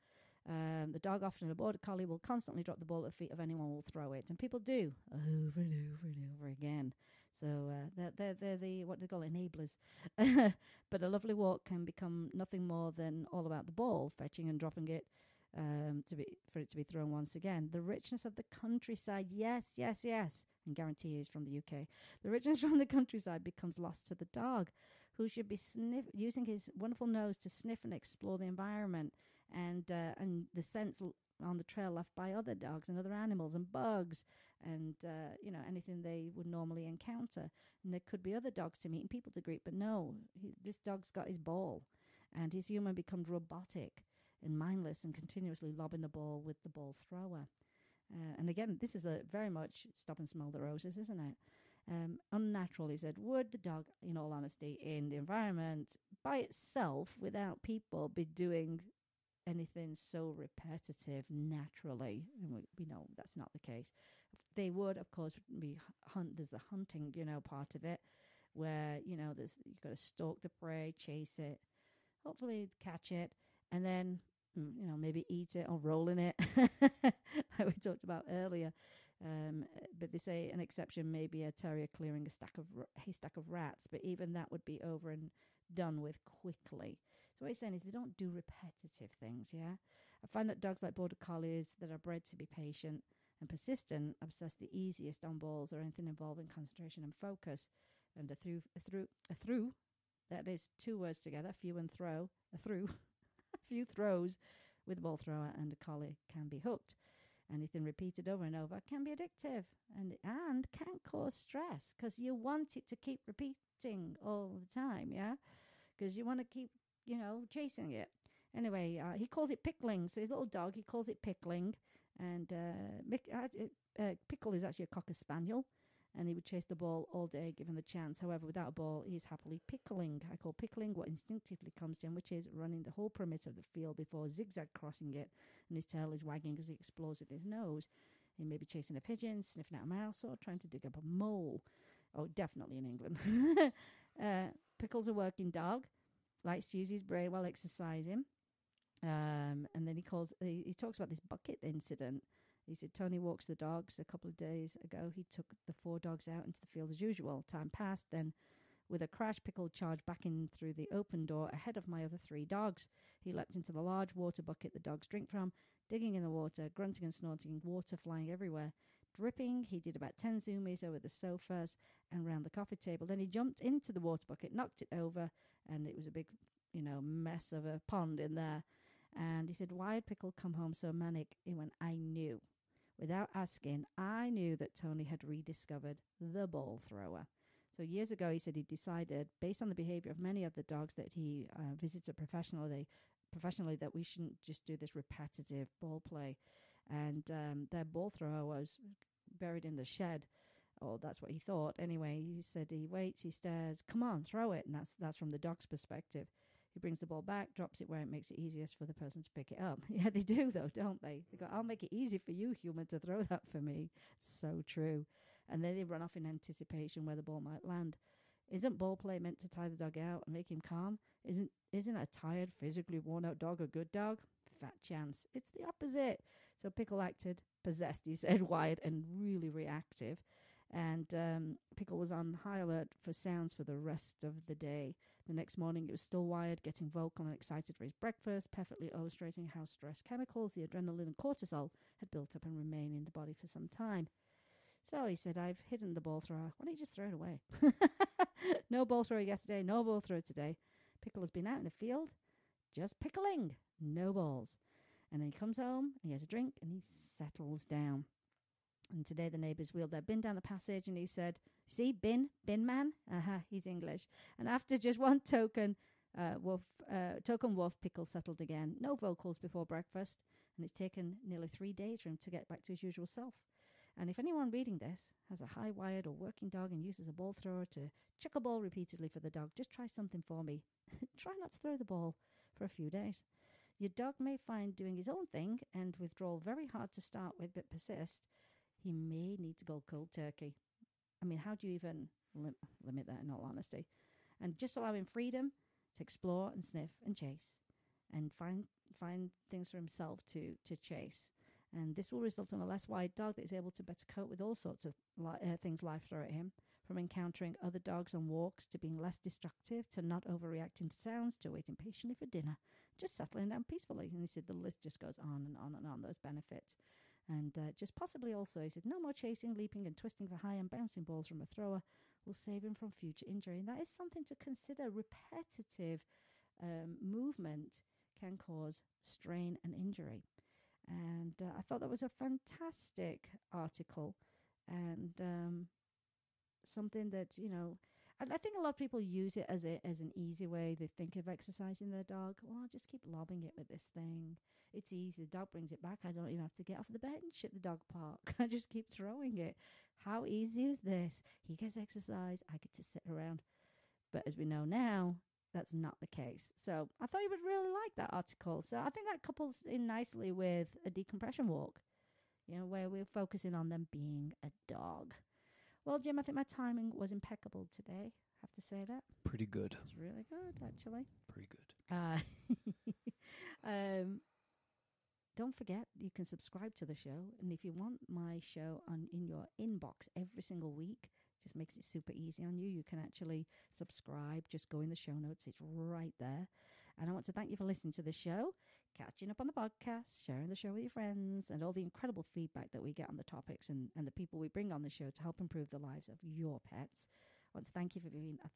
The dog, often a border collie, will constantly drop the ball at the feet of anyone who will throw it. And people do over and over and over again. So they're the, what they call enablers. But a lovely walk can become nothing more than all about the ball, fetching and dropping it for it to be thrown once again. The richness of the countryside, yes, and guarantee he's from the UK. The richness from the countryside becomes lost to the dog, who should be using his wonderful nose to sniff and explore the environment and the scents on the trail left by other dogs and other animals and bugs and anything they would normally encounter. And there could be other dogs to meet and people to greet, but no, this dog's got his ball, and his human becomes robotic and mindless and continuously lobbing the ball with the ball thrower. And again, this is a very much stop and smell the roses, isn't it? Unnatural, he said. Would the dog, in all honesty, in the environment by itself, without people, be doing anything so repetitive naturally? And we know that's not the case. They would, of course, be there's the hunting, part of it, where you've got to stalk the prey, chase it, hopefully catch it, and then maybe eat it or roll in it, like we talked about earlier. But they say an exception may be a terrier clearing a haystack of rats, but even that would be over and done with quickly. So what he's saying is they don't do repetitive things, yeah? I find that dogs like border collies that are bred to be patient and persistent obsess the easiest on balls or anything involving concentration and focus. And a through, that is 2 words together, few and throw, a through, a few throws with a ball thrower and a collie can be hooked. Anything repeated over and over can be addictive and can cause stress because you want it to keep repeating all the time, yeah? Because you want to keep, chasing it. Anyway, he calls it pickling. So his little dog, he calls it pickling. And Pickle is actually a Cocker Spaniel. and he would chase the ball all day given the chance. However, without a ball, he is happily pickling. I call pickling what instinctively comes to him, which is running the whole perimeter of the field before zigzag crossing it, and his tail is wagging as he explores with his nose. He may be chasing a pigeon, sniffing out a mouse, or trying to dig up a mole. Oh, definitely in England. Pickle's a working dog, likes to use his brain while exercising. And then he talks about this bucket incident. He said Tony walks the dogs. A couple of days ago, he took the 4 dogs out into the field as usual. Time passed. Then, with a crash, Pickle charged back in through the open door ahead of my other 3 dogs. He leapt into the large water bucket the dogs drink from, digging in the water, grunting and snorting, water flying everywhere. Dripping, he did about 10 zoomies over the sofas and round the coffee table. Then he jumped into the water bucket, knocked it over, and it was a big, mess of a pond in there. And he said, why had Pickle come home so manic? He went, I knew. Without asking, I knew that Tony had rediscovered the ball thrower. So years ago, he said he decided, based on the behavior of many of the dogs that he visited professionally, that we shouldn't just do this repetitive ball play. And their ball thrower was buried in the shed. Oh, that's what he thought. Anyway, he said he waits, he stares, come on, throw it. And that's from the dog's perspective. He brings the ball back, drops it where it makes it easiest for the person to pick it up. Yeah, they do, though, don't they? They go, I'll make it easy for you, human, to throw that for me. So true. And then they run off in anticipation where the ball might land. Isn't ball play meant to tire the dog out and make him calm? Isn't a tired, physically worn-out dog a good dog? Fat chance. It's the opposite. So Pickle acted possessed, he said, wired and really reactive. And Pickle was on high alert for sounds for the rest of the day. The next morning, it was still wired, getting vocal and excited for his breakfast, perfectly illustrating how stress chemicals, the adrenaline and cortisol, had built up and remained in the body for some time. So he said, I've hidden the ball thrower. Why don't you just throw it away? No ball thrower yesterday, no ball thrower today. Pickle has been out in the field, just pickling, no balls. And then he comes home, he has a drink, and he settles down. And today the neighbours wheeled their bin down the passage, and he said, see, bin man? He's English. And after just one token wolf, Pickle settled again. No vocals before breakfast, and it's taken nearly 3 days for him to get back to his usual self. And if anyone reading this has a high-wired or working dog and uses a ball thrower to chuck a ball repeatedly for the dog, just try something for me. Try not to throw the ball for a few days. Your dog may find doing his own thing and withdrawal very hard to start with, but persist. He may need to go cold turkey. I mean, how do you even limit that, in all honesty? And just allow him freedom to explore and sniff and chase and find things for himself to chase. And this will result in a less wide dog that is able to better cope with all sorts of things life throw at him, from encountering other dogs on walks to being less destructive to not overreacting to sounds to waiting patiently for dinner, just settling down peacefully. And he said the list just goes on and on and on, those benefits. And just possibly also, he said, no more chasing, leaping and twisting for high and bouncing balls from a thrower will save him from future injury. And that is something to consider. Repetitive movement can cause strain and injury. And I thought that was a fantastic article and something that, I think a lot of people use it as an easy way. They think of exercising their dog. Well, I'll just keep lobbing it with this thing. It's easy. The dog brings it back. I don't even have to get off the bed and shit the dog park. I just keep throwing it. How easy is this? He gets exercise. I get to sit around. But as we know now, that's not the case. So I thought you would really like that article. So I think that couples in nicely with a decompression walk, where we're focusing on them being a dog. Well, Jim, I think my timing was impeccable today. I have to say that. Pretty good. It's really good, actually. Pretty good. Don't forget, you can subscribe to the show. And if you want my show in your inbox every single week, just makes it super easy on you. You can actually subscribe. Just go in the show notes. It's right there. And I want to thank you for listening to the show, catching up on the podcast, sharing the show with your friends, and all the incredible feedback that we get on the topics and the people we bring on the show to help improve the lives of your pets. I want to thank you for being a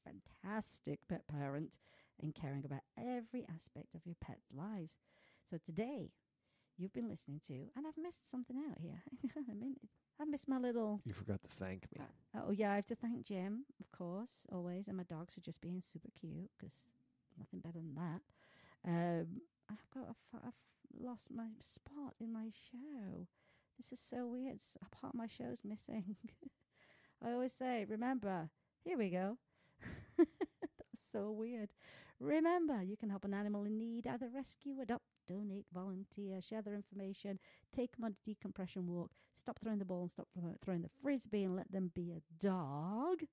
fantastic pet parent and caring about every aspect of your pet's lives. So today, you've been listening to, and I've missed something out here. I missed my little... You forgot to thank me. I have to thank Jim, of course, always. And my dogs are just being super cute because there's nothing better than that. I've lost my spot in my show. This is so weird. A part of my show's missing. I always say, remember, here we go. That's so weird. Remember, you can help an animal in need, either rescue, adopt, donate, volunteer, share their information, take them on a decompression walk, stop throwing the ball and stop throwing the frisbee and let them be a dog.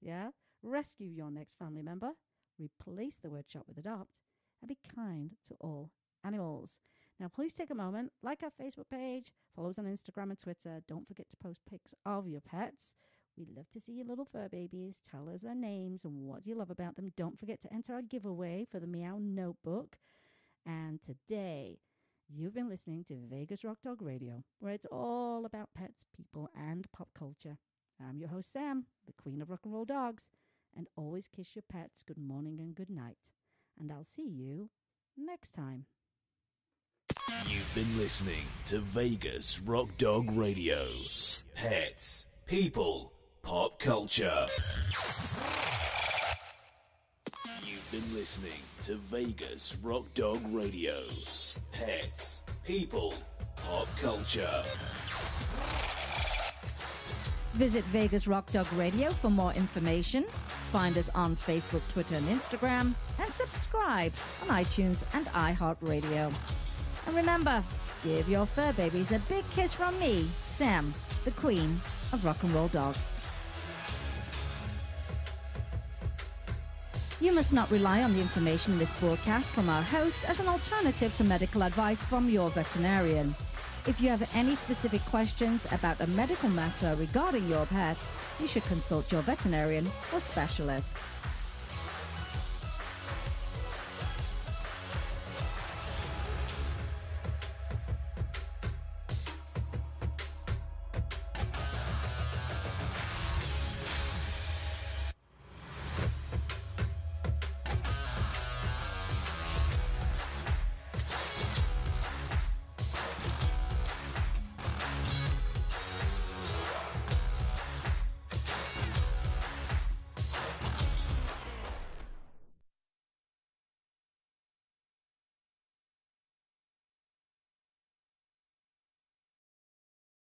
Yeah? Rescue your next family member, replace the word shop with adopt, and be kind to all animals. Now, please take a moment, like our Facebook page, follow us on Instagram and Twitter. Don't forget to post pics of your pets. We'd love to see your little fur babies. Tell us their names and what you love about them. Don't forget to enter our giveaway for the Meow Notebook. And today, you've been listening to Vegas Rock Dog Radio, where it's all about pets, people, and pop culture. I'm your host, Sam, the queen of rock and roll dogs. And always kiss your pets good morning and good night. And I'll see you next time. You've been listening to Vegas Rock Dog Radio. Pets, people, pop culture. You've been listening to Vegas Rock Dog Radio. Pets, people, pop culture. Visit Vegas Rock Dog Radio for more information. Find us on Facebook, Twitter, and Instagram. And subscribe on iTunes and iHeartRadio. And remember, give your fur babies a big kiss from me, Sam, the queen of rock and roll dogs. You must not rely on the information in this broadcast from our hosts as an alternative to medical advice from your veterinarian. If you have any specific questions about a medical matter regarding your pets, you should consult your veterinarian or specialist.